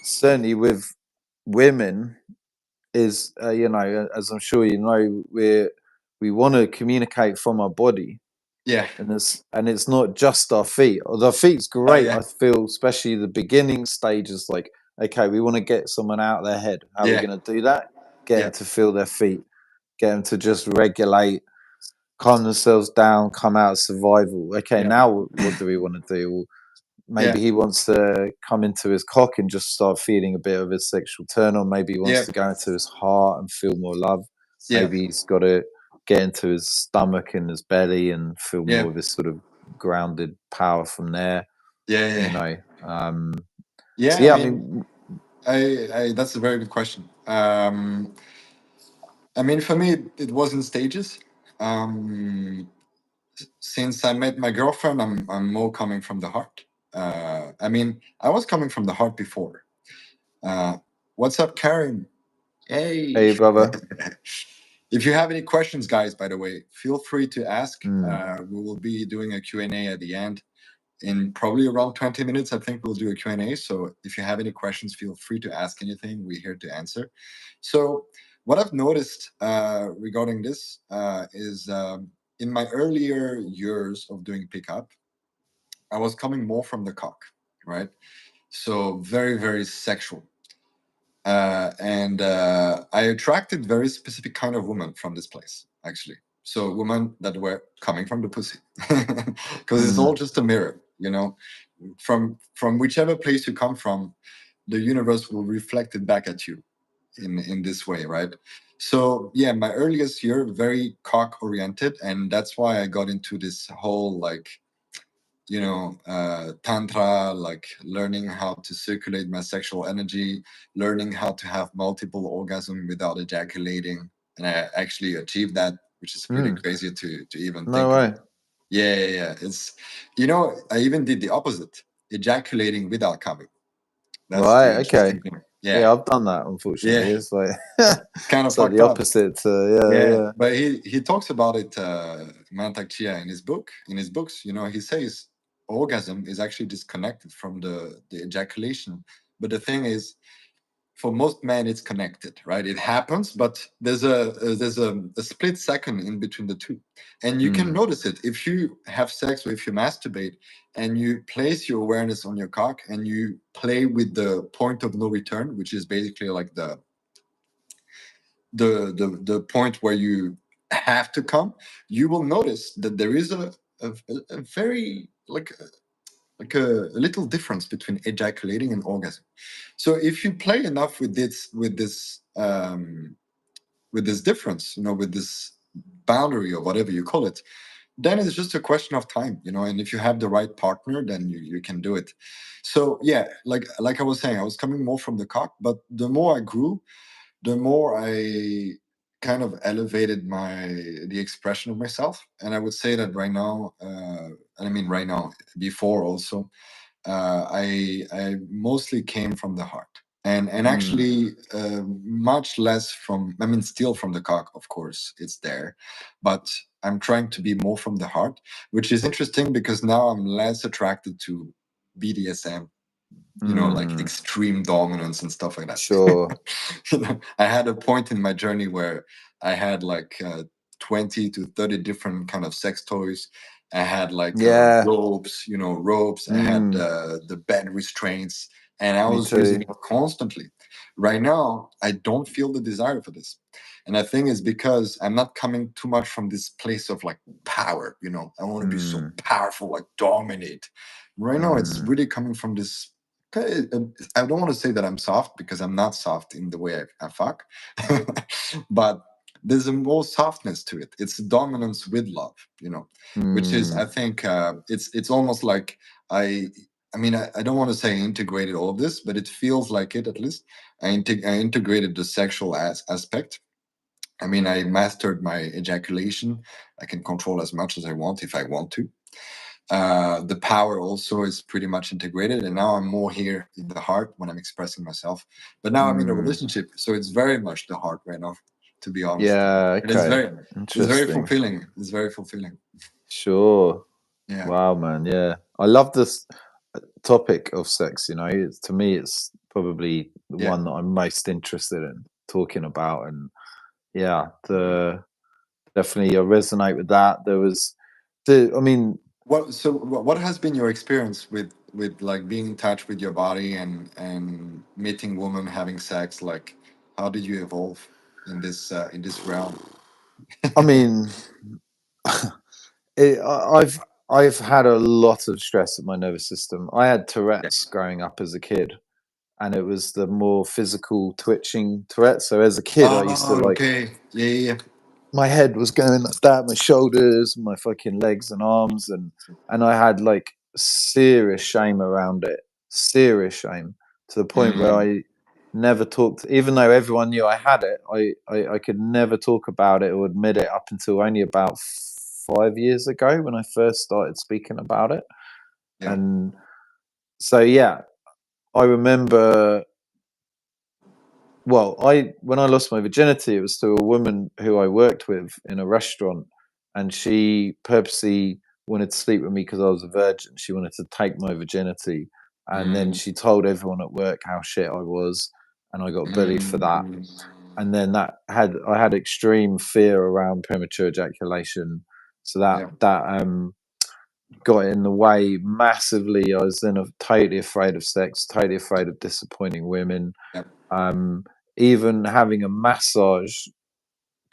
certainly with women is as I'm sure you know, we want to communicate from our body, Yeah. and it's not just our feet. Although our feet's Oh, great, yeah. I feel, especially the beginning stages. Like, okay, we want to get someone out of their head. How are we Yeah. going to do that? Get Yeah. them to feel their feet. Get them to just regulate, calm themselves down, come out of survival. Okay, Yeah. now what do we want to do? Well, Yeah. maybe he wants to come into his cock and just start feeling a bit of his sexual turn on. Maybe he wants Yeah. to go into his heart and feel more love. Yeah. Maybe he's got to get into his stomach and his belly and feel Yeah. more of this sort of grounded power from there. Yeah. You Yeah. know. So Yeah. I yeah, I mean, mean, I that's a very good question. I mean, for me, it was in stages. Um, since I met my girlfriend, I'm more coming from the heart. I mean, I was coming from the heart before. Uh, what's up, Karen? Hey. hey brother. If you have any questions, guys, by the way, feel free to ask. Mm, We will be doing a Q&A at the end. In probably around 20 minutes, I think we'll do a Q&A. So if you have any questions, feel free to ask anything. We're here to answer. So what I've noticed regarding this is in my earlier years of doing pickup, I was coming more from the cock, right? So very, very sexual. And I attracted very specific kind of women from this place, actually. So women that were coming from the pussy, because it's all just a mirror, you know. From whichever place you come from, the universe will reflect it back at you in this way, right? So yeah, my earliest year very cock oriented, and that's why I got into this whole like tantra, like learning how to circulate my sexual energy, learning how to have multiple orgasm without ejaculating, and I actually achieved that, which is pretty crazy to even No think way. about. Yeah. It's I even did the opposite, ejaculating without coming. That's the Right. Okay. interesting thing. Yeah, Yeah, I've done that. Unfortunately, yeah, it's like kind of it's like fucked the up. opposite. Yeah, Yeah. but he talks about it, Mantak Chia, in his book, in his books. He says orgasm is actually disconnected from the ejaculation. But the thing is, for most men, it's connected, right? It happens, but there's a split second in between the two, and you can notice it if you have sex or if you masturbate, and you place your awareness on your cock and you play with the point of no return, which is basically like the point where you have to come. You will notice that there is a very like a little difference between ejaculating and orgasm. So if you play enough with this difference, with this boundary or whatever you call it, then it's just a question of time, and if you have the right partner, then you can do it. So yeah, like I was saying, I was coming more from the cock, but the more I grew, the more I kind of elevated the expression of myself. And I would say that right now, and I mean right now, before also, I mostly came from the heart, and actually much less from. I mean, still from the cock, of course, it's there, but I'm trying to be more from the heart, which is interesting because now I'm less attracted to BDSM, like extreme dominance and stuff like that. Sure. I had a point in my journey where I had like 20 to 30 different kind of sex toys. I had like Yeah. ropes. I had the bed restraints, and I Me was using too. it constantly. Right now, I don't feel the desire for this. And I think it's because I'm not coming too much from this place of like power. I want to be so powerful, like dominate. Right now, it's really coming from this. Okay, I don't want to say that I'm soft because I'm not soft in the way I fuck, but there's a more softness to it. It's dominance with love, which is, I think, it's almost like I. I mean, I don't want to say I integrated all of this, but it feels like it at least. I integrated the sexual aspect. I mean, I mastered my ejaculation. I can control as much as I want if I want to. The power also is pretty much integrated, and now I'm more here in the heart when I'm expressing myself. But now I'm in a relationship, so it's very much the heart right now, to be honest. Yeah. It is Okay. very Interesting. fulfilling. It's very fulfilling. Sure. Yeah. Wow, man. Yeah. I love this topic of sex. To me, it's probably the Yeah. one that I'm most interested in talking about. And yeah, definitely I resonate with that. I mean, What has been your experience with like being in touch with your body and meeting women, having sex? Like, how did you evolve in this realm? I mean, I've had a lot of stress in my nervous system. I had Tourette's growing up as a kid, and it was the more physical twitching Tourette's. So as a kid, I used to Oh, like okay. Yeah. my head was going like that, my shoulders, my fucking legs and arms, and I had like serious shame around it, serious shame to the point where Mm, I never talked, even though everyone knew I had it. I could never talk about it or admit it up until only about 5 years ago when I first started speaking about it. yeah. And so yeah, I remember. Well, when I lost my virginity, it was to a woman who I worked with in a restaurant, and she purposely wanted to sleep with me because I was a virgin. She wanted to take my virginity, and then Mm, she told everyone at work how shit I was, and I got bullied for that. mm, And then I had extreme fear around premature ejaculation, so yeah. that got in the way massively. I was then totally afraid of sex, totally afraid of disappointing women, Yeah. Even having a massage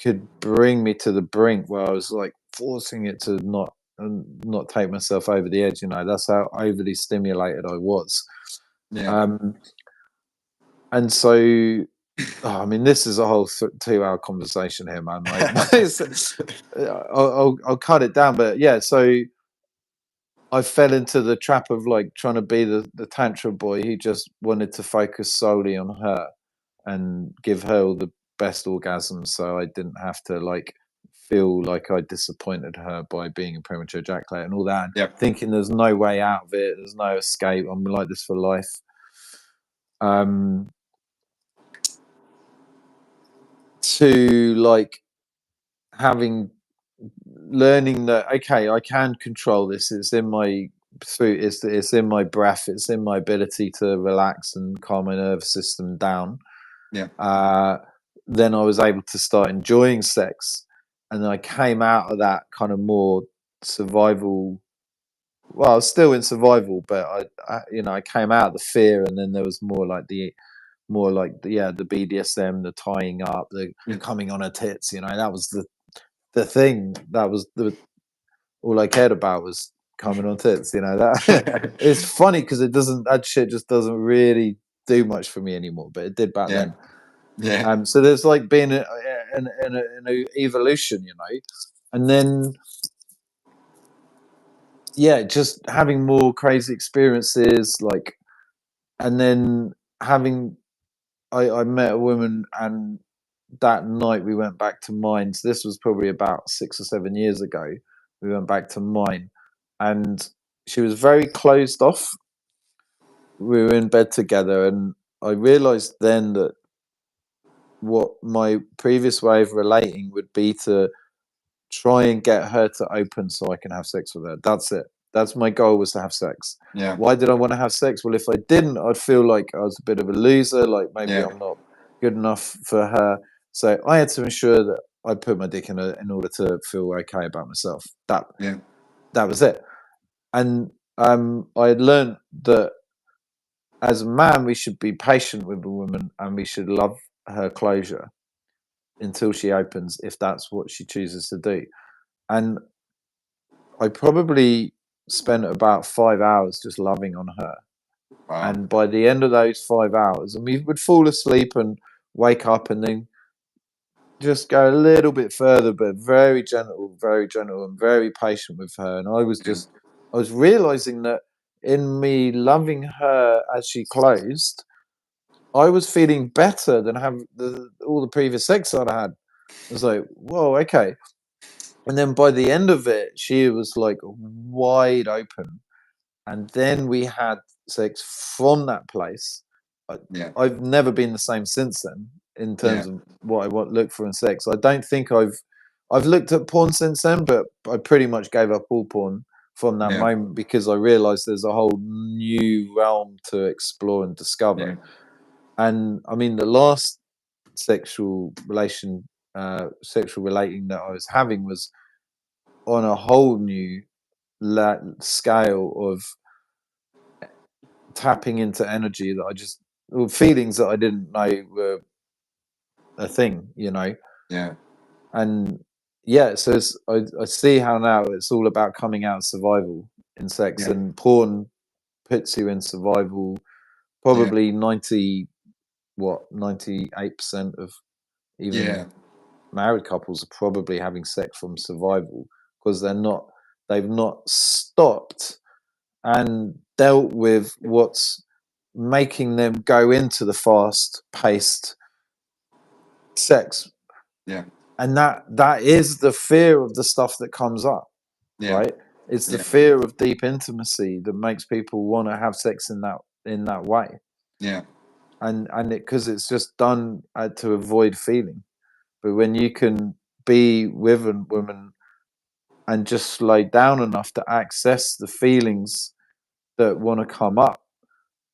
could bring me to the brink where I was like forcing it to not take myself over the edge. That's how overly stimulated I was. Yeah. And so, I mean, this is a whole 2-hour conversation here, man. Like, I'll cut it down, but yeah. So I fell into the trap of like trying to be the tantra boy who just wanted to focus solely on her and give her all the best orgasms, so I didn't have to like feel like I disappointed her by being a premature ejaculator and all that. Yep. Thinking there's no way out of it, there's no escape. I'm like this for life. To like learning that okay, I can control this. It's in my it's in my breath. It's in my ability to relax and calm my nervous system down. Yeah. Then I was able to start enjoying sex, and then I came out of that kind of more survival. Well, I was still in survival, but I came out of the fear, and then there was more like the BDSM, the tying up, the coming on her tits. That was the thing. That was all I cared about was coming on tits. That it's funny because that shit just doesn't really do much for me anymore, but it did back Yeah. then. Yeah. So there's like been an evolution, and then just having more crazy experiences, like, and then having I met a woman, and that night we went back to mine. So this was probably about 6 or 7 years ago. We went back to mine, and she was very closed off. We were in bed together, and I realized then that what my previous way of relating would be to try and get her to open so I can have sex with her. That's it. That's my goal, was to have sex. Yeah. Why did I want to have sex? Well, if I didn't, I'd feel like I was a bit of a loser, like maybe Yeah. I'm not good enough for her. So I had to ensure that I put my dick in her in order to feel okay about myself. That was it. And I had learned that as a man, we should be patient with a woman, and we should love her closure until she opens, if that's what she chooses to do. And I probably spent about 5 hours just loving on her. Wow. And by the end of those 5 hours, and we would fall asleep and wake up and then just go a little bit further, but very gentle, and very patient with her. And I was realizing that in me loving her as she closed, I was feeling better than all the previous sex I'd had. I was like, whoa, okay. And then by the end of it, she was like wide open. And then we had sex from that place. I've never been the same since then in terms of what I look for in sex. I don't think I've looked at porn since then, but I pretty much gave up all porn from that moment because I realized there's a whole new realm to explore and discover. And I mean, the last sexual relating that I was having was on a whole new scale of tapping into energy that feelings that I didn't know were a thing, Yeah. And so I see how now it's all about coming out of survival in sex, and porn puts you in survival. Probably 98% of even married couples are probably having sex from survival because they've not stopped and dealt with what's making them go into the fast-paced sex. Yeah. And that is the fear of the stuff that comes up, right? It's the fear of deep intimacy that makes people want to have sex in that way. Yeah. And because it's just done to avoid feeling. But when you can be with a woman and just slow down enough to access the feelings that want to come up,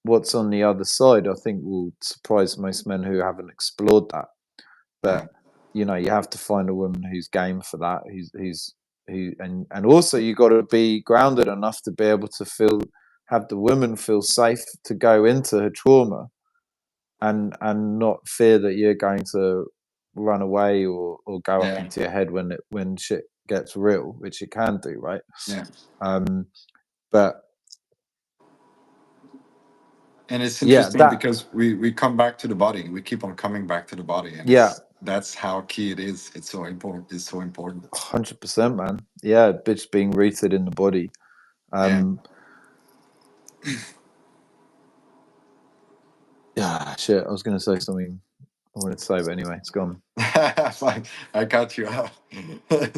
what's on the other side, I think, will surprise most men who haven't explored that. But you have to find a woman who's game for that, and also you got to be grounded enough to be able to have the woman feel safe to go into her trauma and not fear that you're going to run away or go up Yeah. into your head when shit gets real, which it can do, right? Yeah. But And it's yeah, interesting that because we come back to the body. We keep on coming back to the body, and yeah, that's how key it is. It's so important. It's so important. 100%, man. Yeah, bitch being rooted in the body. Yeah. Yeah, shit. I was going to say something I wanted to say, but anyway, it's gone. Fine. I cut you off.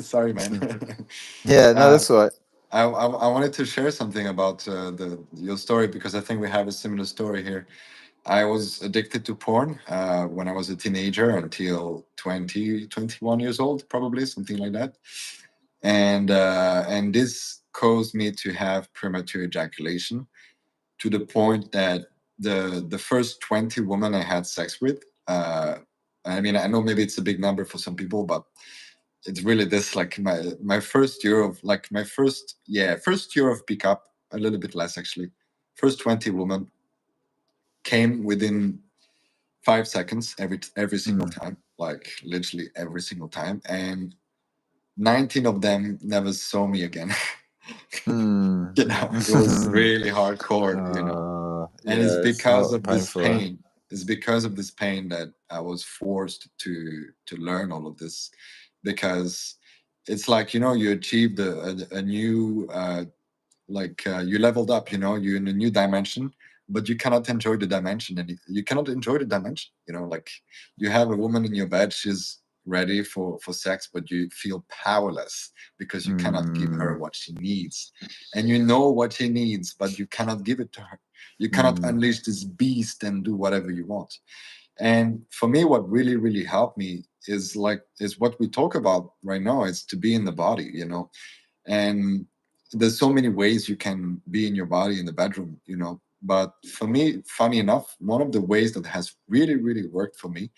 Sorry, man. Yeah, no, uh, that's all right. I wanted to share something about your story because I think we have a similar story here. I was addicted to porn when I was a teenager until 20, 21 years old, probably something like that. And this caused me to have premature ejaculation to the point that the first 20 women I had sex with, I mean, I know maybe it's a big number for some people, but it's really this, like my first year of like my first year of pickup, a little bit less actually. First 20 women came within 5 seconds every single time, like literally every single time, and 19 of them never saw me again. Mm. It was really hardcore, and it's Yeah, it's because not of this painful. pain. It's because of this pain that I was forced to learn all of this, because it's like, you achieved a new you leveled up, you're in a new dimension, but you cannot enjoy the dimension, and you cannot enjoy the dimension, like you have a woman in your bed, she's ready for sex, but you feel powerless because you cannot give her Mm. what she needs, and you know what she needs, but you cannot give it to her. You cannot Mm. unleash this beast and do whatever you want. And for me, what really really helped me is what we talk about right now, is to be in the body, and there's so many ways you can be in your body in the bedroom, but for me, funny enough, one of the ways that has really really worked for me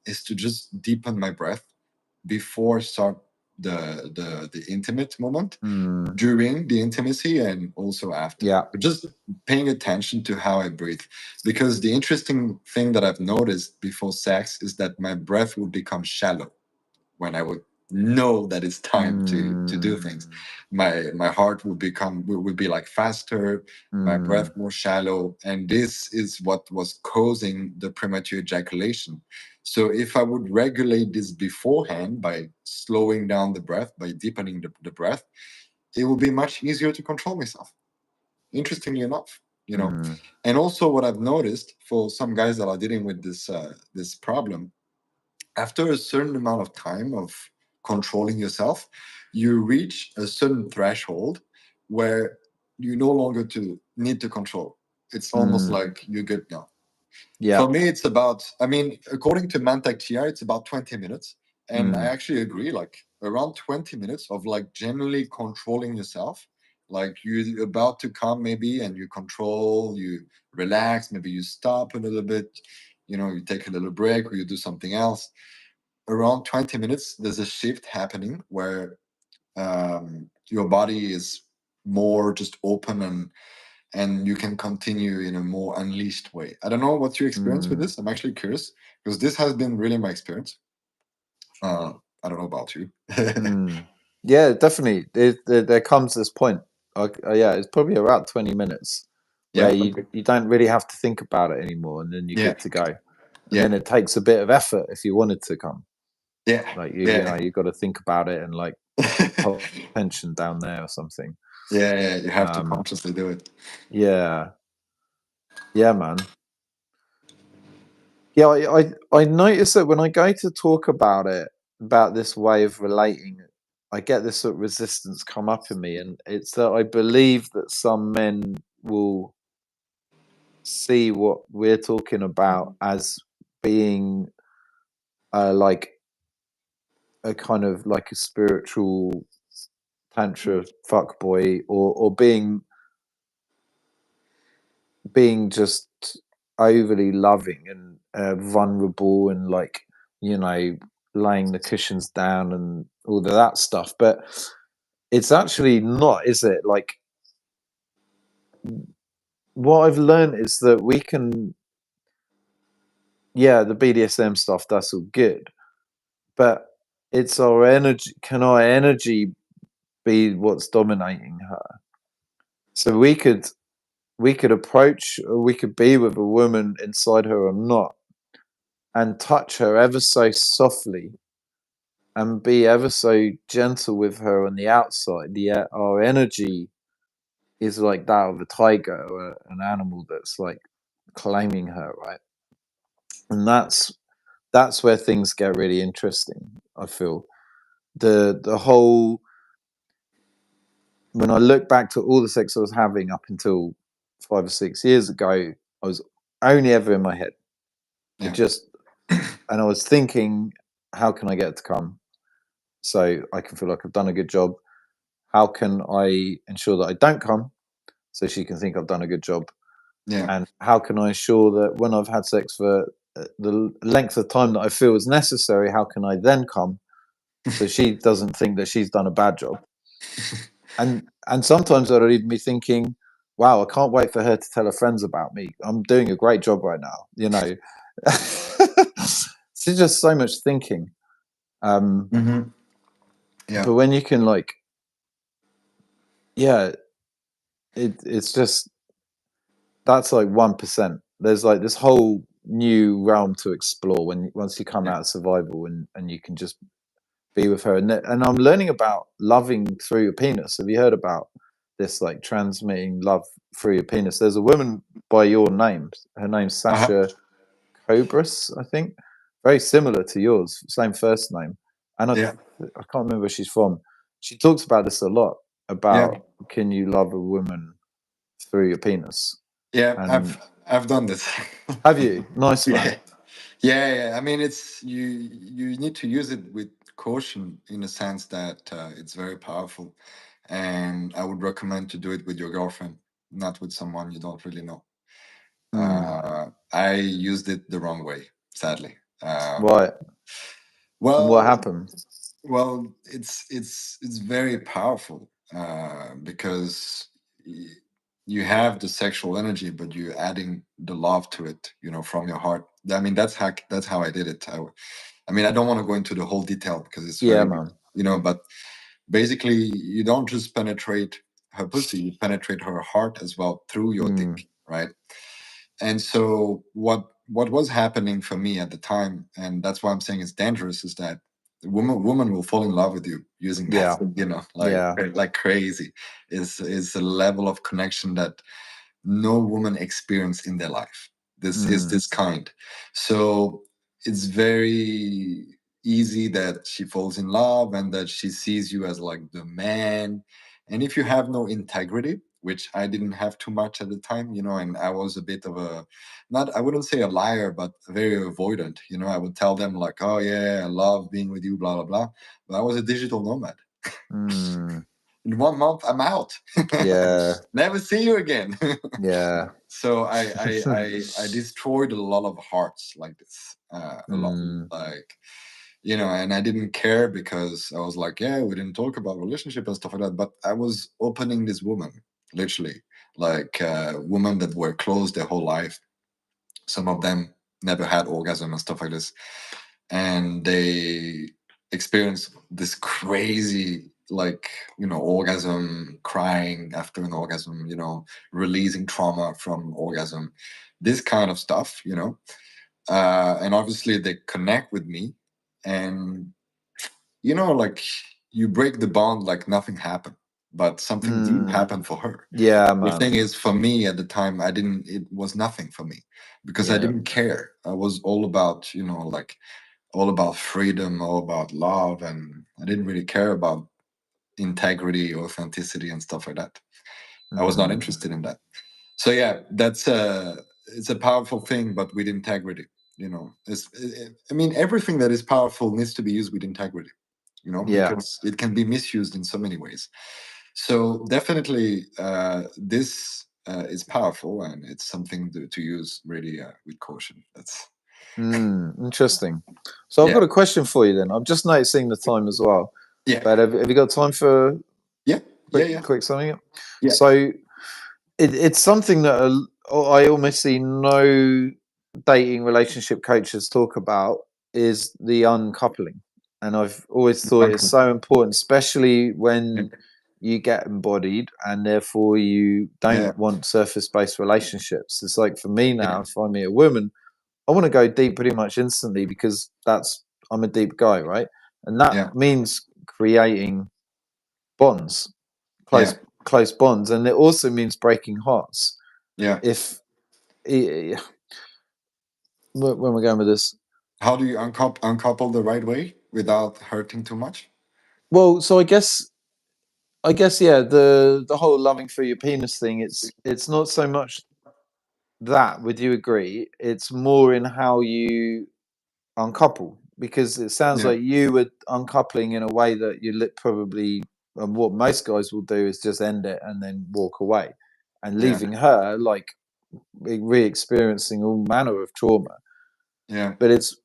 is to just deepen my breath before start the intimate moment, Mm. during the intimacy, and also after. Yeah. But just paying attention to how I breathe, because the interesting thing that I've noticed before sex is that my breath will become shallow when I would know that it's time to do things. Mm. My heart will be like faster, my Mm. breath more shallow, and this is what was causing the premature ejaculation. So if I would regulate this beforehand by slowing down the breath, by deepening the breath, it will be much easier to control myself. Interestingly enough, Mm. and also what I've noticed for some guys that are dealing with this problem, after a certain amount of time of controlling yourself, you reach a certain threshold where you no longer to need to control. It's almost Mm. like you're good now. Yeah. For me, it's about, I mean, according to Mantak TR, it's about 20 minutes. And I Mm. actually agree, like around 20 minutes of like generally controlling yourself. Like you're about to come maybe, and you control, you relax, maybe you stop a little bit, you take a little break, or you do something else. Around 20 minutes, there's a shift happening where your body is more just open, and you can continue in a more unleashed way. I don't know what's your experience with Mm. this. I'm actually curious because this has been really my experience. I don't know about you. Mm. Yeah, definitely. There comes this point. Yeah, it's probably about 20 minutes where Yeah, you don't really have to think about it anymore, and then you're yeah, good to go. And yeah, then it takes a bit of effort if you wanted to come. yeah, Like yeah. you've got to think about it and like hold tension down there or something. Yeah, yeah, you have to Um, consciously do it. yeah, yeah, man. Yeah, I notice that when I go to talk about it, about this way of relating, I get this sort of resistance come up in me, and it's that I believe that some men will see what we're talking about as being like a kind of like a spiritual tantra fuckboy, or being just overly loving and vulnerable and like, you know, laying the cushions down and all of that stuff. But it's actually not, is it? Like, what I've learned is that we can yeah, the BDSM stuff, that's all good. But it's our energy. Can our energy be what's dominating her? So we could approach, or we could be with a woman inside her or not, and touch her ever so softly and be ever so gentle with her on the outside. Yet our energy is like that of a tiger or an animal that's like claiming her, right? And that's where things get really interesting. I feel the whole, when I look back to all the sex I was having up until 5 or 6 years ago, I was only ever in my head. It Yeah. just, and I was thinking, how can I get it to come so I can feel like I've done a good job? How can I ensure that I don't come so she can think I've done a good job? Yeah. And how can I ensure that when I've had sex for the length of time that I feel is necessary, how can I then come so she doesn't think that she's done a bad job? And sometimes I'd even be thinking, wow, I can't wait for her to tell her friends about me. I'm doing a great job right now, you know. It's just so much thinking. Mm-hmm. Yeah. But when you can like, yeah, it's just, that's like 1%. There's like this whole new realm to explore when once you come Yeah. out of survival, and you can just be with her. And I'm learning about loving through your penis. Have you heard about this, like transmitting love through your penis? There's a woman by your name. Her name's Uh-huh. Sasha Cobras, I think. Very similar to yours, same first name. And Yeah. I can't remember where she's from. She talks about this a lot, Yeah. about can you love a woman through your penis? Yeah. And I've done this. have you? Nice, man. Yeah. Yeah, yeah. I mean, it's you need to use it with caution in the sense that it's very powerful, and I would recommend to do it with your girlfriend, not with someone you don't really know. Mm, I used it the wrong way, sadly. right. And what Well, happened? it's very powerful because you have the sexual energy, but you're adding the love to it, from your heart. I mean, that's how I did it. I mean, I don't want to go into the whole detail because it's Yeah, very, man. but basically, you don't just penetrate her pussy; you penetrate her heart as well through your Mm, dick, right? And so what was happening for me at the time, and that's why I'm saying it's dangerous, is that the woman will fall in love with you using that, yeah, like yeah. like crazy. Is a level of connection that no woman experienced in their life. This is Mm, this kind. So it's very easy that she falls in love and that she sees you as like the man. And if you have no integrity, which I didn't have too much at the time, and I was a bit of a, not, I wouldn't say a liar, but very avoidant. I would tell them like, oh yeah, I love being with you, blah, blah, blah. But I was a digital nomad. mm, In 1 month, I'm out. yeah, Never see you again. yeah. So I destroyed a lot of hearts like this, a lot, Mm, like, and I didn't care because I was like, yeah, we didn't talk about relationship and stuff like that, but I was opening this woman, literally, like women that were closed their whole life. Some of them never had orgasm and stuff like this, and they experienced this crazy, like, orgasm, crying after an orgasm, releasing trauma from orgasm, this kind of stuff, and obviously they connect with me, and like, you break the bond like nothing happened, but something deep mm, happened for her. yeah, The man. thing is, for me at the time, it was nothing for me because I Yeah. didn't care. I was all about, like, all about freedom, all about love, and I didn't really care about integrity, authenticity, and stuff like that. I was not Mm, interested in that. So yeah, that's it's a powerful thing, but with integrity. I mean, everything that is powerful needs to be used with integrity. yeah. Because it can be misused in so many ways. So definitely, this is powerful, and it's something to use really with caution. That's Interesting. So I've yeah, got a question for you then. I'm just noticing the time as well. yeah, But have you got time for yeah, yeah, yeah, quick something? yeah. So it's something that I almost see no dating relationship coaches talk about is the uncoupling. And I've always thought it's so important, especially Yeah, when you get embodied and therefore you yeah, don't want surface based relationships. It's like for me now, yeah, if I meet a woman, I want to go deep pretty much instantly because I'm a deep guy, right? And that yeah, means creating bonds, yeah, close bonds, and it also means breaking hearts. yeah. If where am I going with this? How do you uncouple the right way without hurting too much? Well, so I guess yeah, the whole loving through your penis thing. It's not so much that. Would you agree? It's more in how you uncouple because it sounds Yeah, like you were uncoupling in a way that you probably what most guys will do is just end it and then walk away, and yeah, leaving her like re-experiencing all manner of trauma. yeah, But it's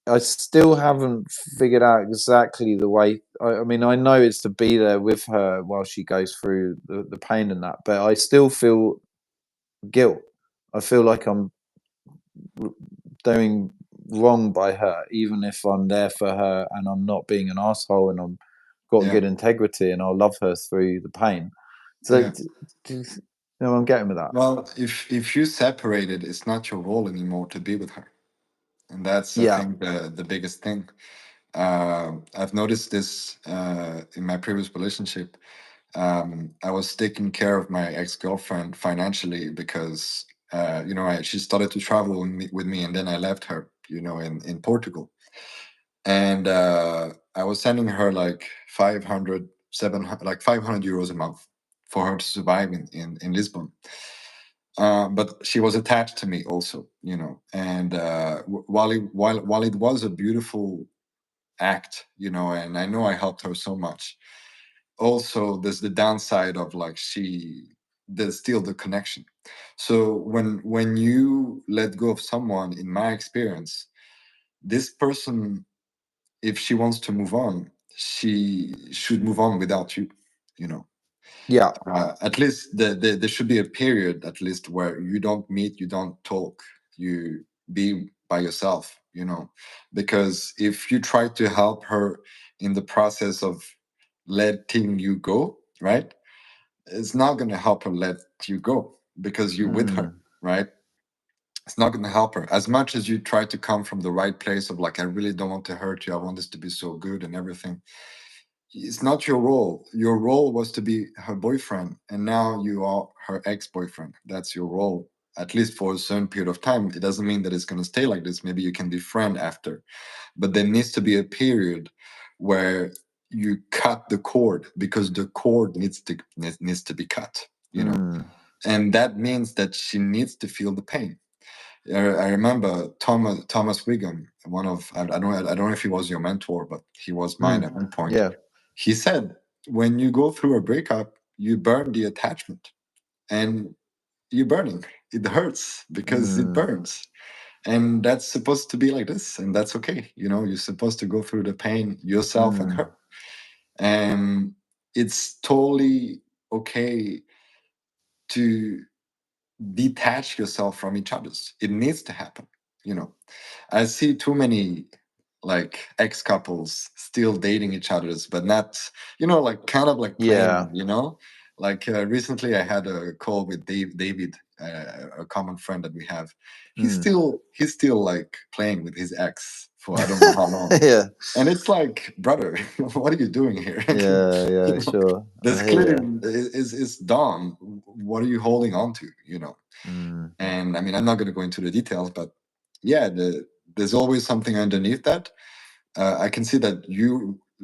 I still haven't figured out exactly the way. I mean, I know it's to be there with her while she goes through the pain and that, but I still feel guilt. I feel like I'm doing wrong by her, even if I'm there for her and I'm not being an asshole and I'm got yeah, good integrity and I'll love her through the pain. So, yeah. do you know what I'm getting with that? Well, if you separated, it's not your role anymore to be with her, and that's, I Yeah. think, the biggest thing. I've noticed this in my previous relationship. I was taking care of my ex girlfriend financially because she started to travel with me, and then I left her, in Portugal, and I was sending her like 500, 700, like 500 euros a month for her to survive in Lisbon. But she was attached to me also, and while it was a beautiful act, and I know I helped her so much. Also, there's the downside of like there's still the connection. So when you let go of someone, in my experience, this person, if she wants to move on, she should move on without you. You know, Yeah. at least there should be a period at least where you don't meet, you don't talk, you be by yourself. Because if you try to help her in the process of letting you go, right? It's not going to help her let you go because you're with her, Mm, right? It's not going to help her as much as you try to come from the right place of like, I really don't want to hurt you. I want this to be so good and everything. It's not your role. Your role was to be her boyfriend, and now you are her ex-boyfriend. That's your role, at least for a certain period of time. It doesn't mean that it's going to stay like this. Maybe you can be friend after, but there needs to be a period where you cut the cord because the cord needs to be cut. mm, And that means that she needs to feel the pain. I remember Thomas Wiggum, one of I don't know if he was your mentor, but he was mine mm. at one point. Yeah. He said, when you go through a breakup, you burn the attachment, and you're burning. It hurts because it Mm, burns, and that's supposed to be like this, and that's okay. You're supposed to go through the pain yourself and mm, her, and it's totally okay to detach yourself from each other's. It needs to happen. You know, I see too many like ex couples still dating each other's, but not, like kind of like yeah. playing. Like recently I had a call with David, a common friend that we have. Mm. He's still like playing with his ex for I don't know how long. Yeah. And it's like, brother, what are you doing here? Yeah. You Yeah. know, Sure. this I hear clearly you. is dawn. What are you holding on to? Mm, And I mean, I'm not going to go into the details, but yeah, there's always something underneath that. I can see that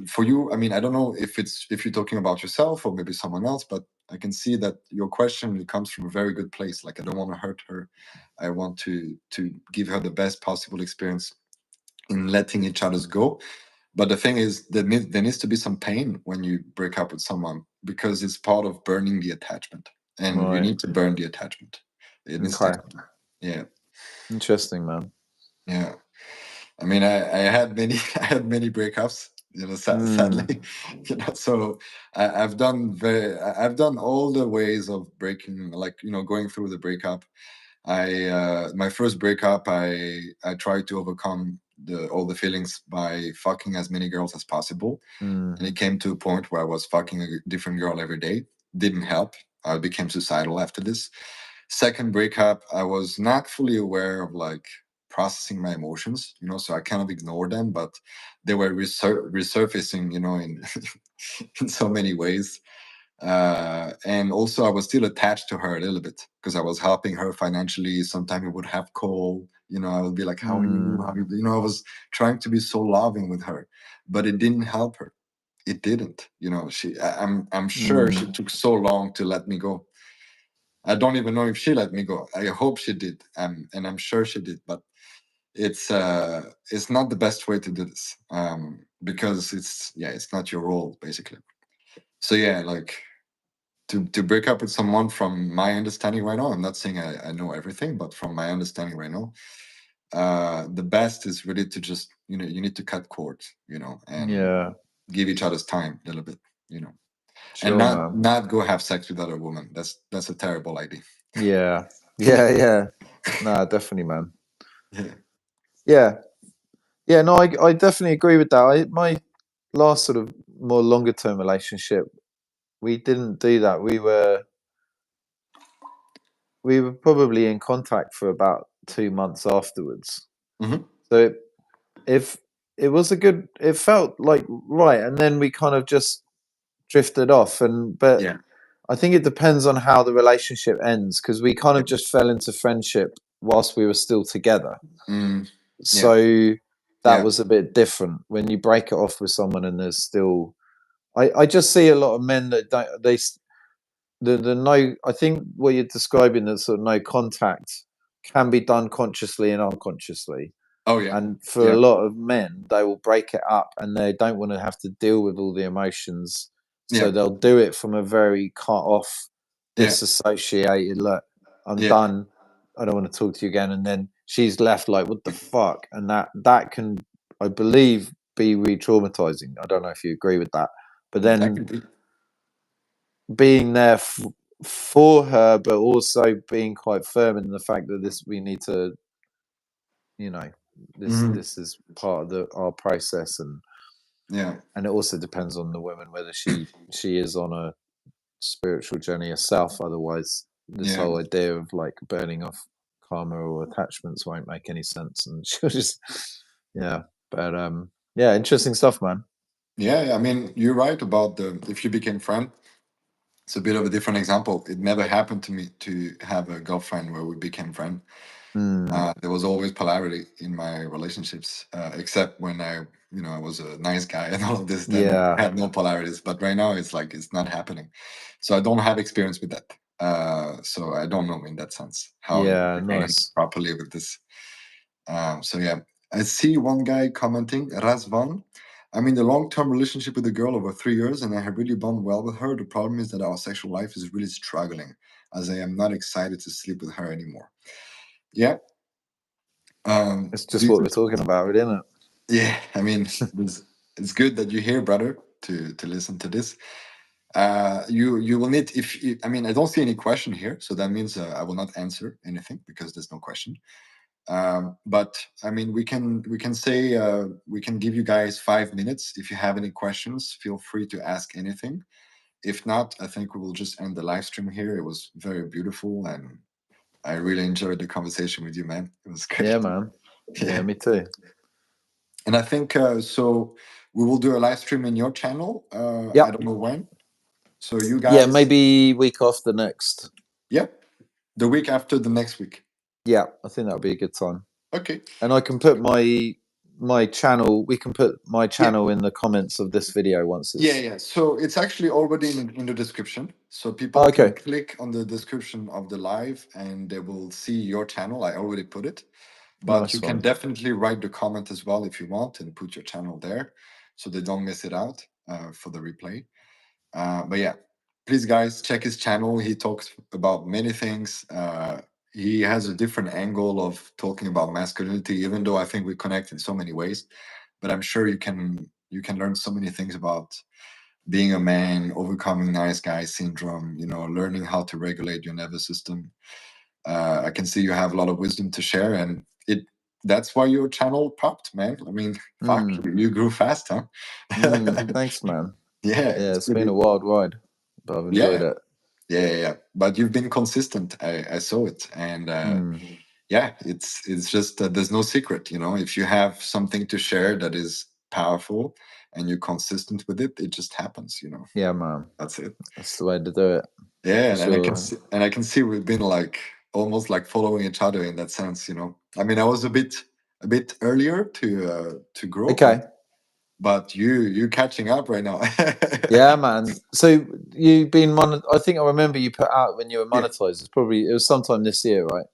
for you, I mean, I don't know if you're talking about yourself or maybe someone else, but I can see that your question, it comes from a very good place. Like, I don't want to hurt her. I want to give her the best possible experience in letting each other's go. But the thing is, there needs to be some pain when you break up with someone because it's part of burning the attachment, and you right. need to burn the attachment. It needs to Okay. happen. Yeah, Interesting, man. yeah. I mean, I had many I had many breakups. Mm, Sadly, So I've done all the ways of breaking, like going through the breakup. My first breakup, I tried to overcome all the feelings by fucking as many girls as possible, Mm, and it came to a point where I was fucking a different girl every day. Didn't help. I became suicidal after this. Second breakup, I was not fully aware of like processing my emotions, so I kind of ignored them, but they were resurfacing, in in so many ways. And also, I was still attached to her a little bit because I was helping her financially. Sometimes we would have call, I would be like, "How are you? mm, How are you?" I was trying to be so loving with her, but it didn't help her. It didn't. I'm sure she mm, took so long to let me go. I don't even know if she let me go. I hope she did, and I'm sure she did. But it's not the best way to do this, because it's not your role basically. So yeah, like to break up with someone, from my understanding right now, I'm not saying I know everything, but from my understanding right now, the best is really to just, you need to cut cords, and yeah, give each other's time a little bit, and sure, not man. not go have sex with other women. That's a terrible idea. Yeah, yeah, yeah. No, definitely, man. Yeah. Yeah, yeah. No, I definitely agree with that. My last sort of more longer term relationship, we didn't do that. We were probably in contact for about 2 months afterwards. Hmm. So if it was a good, it felt like right, and then we kind of just drifted off. But Yeah. I think it depends on how the relationship ends because we kind Yeah. of just fell into friendship whilst we were still together. Mm, yeah. So that Yeah. was a bit different when you break it off with someone and there's still. I just see a lot of men that don't the no. I think what you're describing, that sort of no contact, can be done consciously and unconsciously. Oh yeah. And for a Yeah. lot of men, they will break it up and they don't want to have to deal with all the emotions. So Yeah. they'll do it from a very cut off, Yeah. disassociated, look, I'm Yeah. done. I don't want to talk to you again. And then she's left like, what the fuck? And that can, I believe, be re traumatizing. I don't know if you agree with that. But That then could be. being there for her, but also being quite firm in the fact that we need to, you know, Hmm. this is part of our process, Yeah. and it also depends on the woman whether she is on a spiritual journey herself. Otherwise, this Yeah. whole idea of like burning off karma or attachments won't make any sense, and she'll just yeah. But yeah, interesting stuff, man. Yeah. I mean, you're right about the if you became friend. It's a bit of a different example. It never happened to me to have a girlfriend where we became friends. Mm, There was always polarity in my relationships, except when I was a nice guy and all of this. Then I yeah, had no polarities. But right now, it's like it's not happening. So I don't have experience with that. So I don't know in that sense how yeah, you can handle nice. properly with this. So yeah, I see one guy commenting, Razvan. I'm in a long-term relationship with a girl over 3 years, and I have really bond well with her. The problem is that our sexual life is really struggling, as I am not excited to sleep with her anymore. Yeah. It's Do just you what we're talking about, really, isn't it? Yeah, I mean, it's good that you're here, brother, to listen to this. You will need I mean, I don't see any question here, so that means I will not answer anything because there's no question. But I mean, we can say we can give you guys 5 minutes. If you have any questions, feel free to ask anything. If not, I think we will just end the live stream here. It was very beautiful, and I really enjoyed the conversation with you, man. It was Yeah, great. man. Yeah, Yeah. me too. And I think so. We will do a live stream in your channel. I Yeah, don't know when. So you yeah, guys, maybe week off the next. yeah, the week after the next week. Yeah, I think that would be a good time. Okay. And I can put my channel. We can put my Yeah. channel in the comments of this video once Yeah, it's. yeah. So it's actually already in the description. So Oh, people can okay, click on the description of the live and they will see your channel. I already put it. But you nice can one. definitely write the comment as well if you want and put your channel there so they don't miss it out for the replay. But yeah, please, guys, check his channel. He talks about many things. He has a different angle of talking about masculinity, even though I think we connect in so many ways. But I'm sure you can learn so many things about being a man, overcoming nice guy syndrome. Learning how to regulate your nervous system. I can see you have a lot of wisdom to share, and that's why your channel popped, man. I mean, fuck, you grew fast, huh? Thanks, man. Yeah, Yeah, it's been a wild ride, but I've enjoyed it. Yeah. But you've been consistent. I saw it, and yeah, it's just there's no secret, you know. If you have something to share that is powerful and you're consistent with it, it just happens, you know. Yeah, man. That's it. That's the way to do it. Yeah, For and sure. I can see we've been like almost like following each other in that sense, you know. I mean, I was a bit earlier to grow, Okay. but you're catching up right now. Yeah, man. So you've been I think I remember you put out when you were Yeah. monetized. It was sometime this year, right?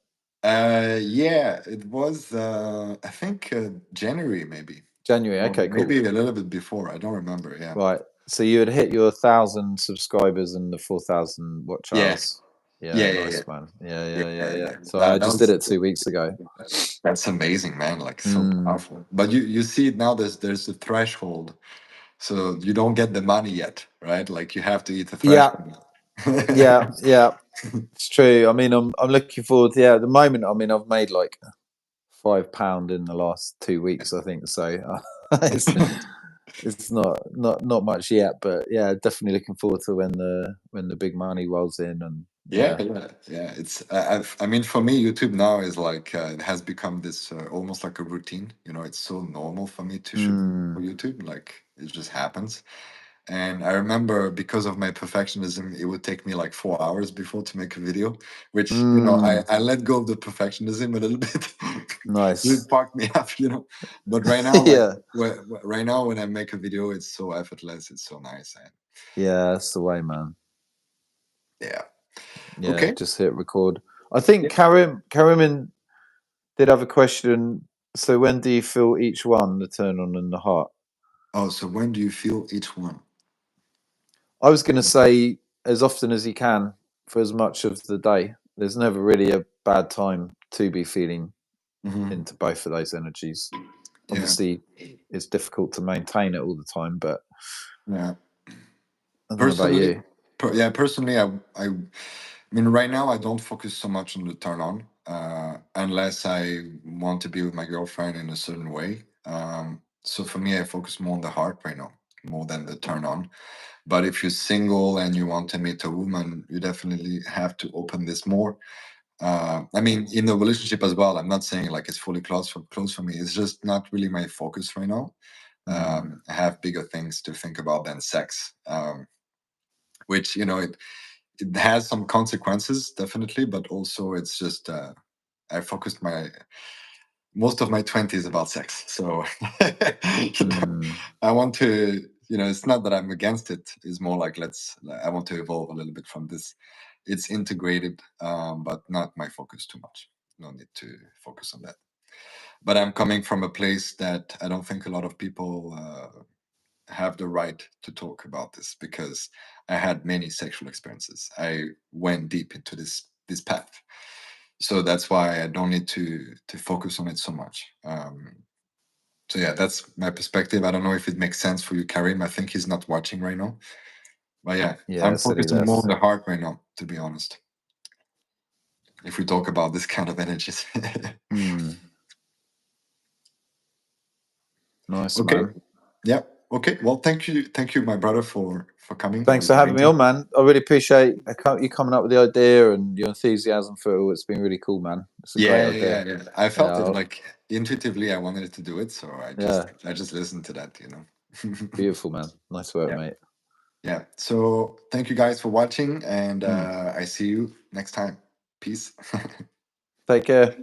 Yeah, it was I think January maybe. January. Or Okay, cool. maybe a little bit before. I don't remember. Yeah. Right. So you had hit your 1,000 subscribers and the 4,000 watch Yeah. hours. Yeah. Nice, man. Yeah. So I That just did it 2 weeks ago. That's amazing, man. Like so powerful. But you see it now. There's a threshold, so you don't get the money yet, right? Like you have to eat the threshold. Yeah. It's true. I mean, I'm looking forward to. Yeah, at the moment, I mean, I've made like £5 in the last 2 weeks, I think. So it's not much yet, but yeah, definitely looking forward to when the big money rolls in. And Yeah. It's I mean, for me, YouTube now is like it has become this almost like a routine. You know, it's so normal for me to shoot for YouTube. Like it just happens. And I remember because of my perfectionism, it would take me like 4 hours before to make a video, which, you know, I let go of the perfectionism a little bit. Nice. It fucked me up, you know. But right now, like, Yeah. right now when I make a video, it's so effortless. It's so nice. And Yeah, that's the way, man. yeah. Yeah, Okay. just hit record. I think Karim did have a question. So when do you feel each one, the turn on and the heart? Oh, so when do you feel each one? I was going to say as often as you can for as much of the day. There's never really a bad time to be feeling into both of those energies. Yeah. Obviously, it's difficult to maintain it all the time, but Yeah. I don't know about you. Personally, I mean, right now I don't focus so much on the turn on, unless I want to be with my girlfriend in a certain way. So for me, I focus more on the heart right now, more than the turn on. But if you're single and you want to meet a woman, you definitely have to open this more. I mean, in a relationship as well. I'm not saying like it's fully closed for me. It's just not really my focus right now. I have bigger things to think about than sex. Which, you know, it has some consequences definitely, but also it's just I focused my most of my 20s about sex, so you know, I want to, you know, it's not that I'm against it, it's more like I want to evolve a little bit from this. It's integrated, but not my focus too much. No need to focus on that. But I'm coming from a place that I don't think a lot of people have the right to talk about this, because I had many sexual experiences. I went deep into this path, so that's why I don't need to focus on it so much. So yeah, that's my perspective. I don't know if it makes sense for you, Karim. I think he's not watching right now, but yeah, I'm Silly focusing more less. on the heart right now, to be honest. If we talk about this kind of energies. Nice, Okay. man. Yeah. Okay. Well, thank you, my brother, for coming. Thanks for having me on, man. I really appreciate you coming up with the idea and your enthusiasm for it all. It's been really cool, man. It's a great idea. Yeah. I felt it like intuitively. I wanted to do it, so I just listened to that. You know. Beautiful, man. Nice work, mate. Yeah. So thank you guys for watching, and I see you next time. Peace. Take care.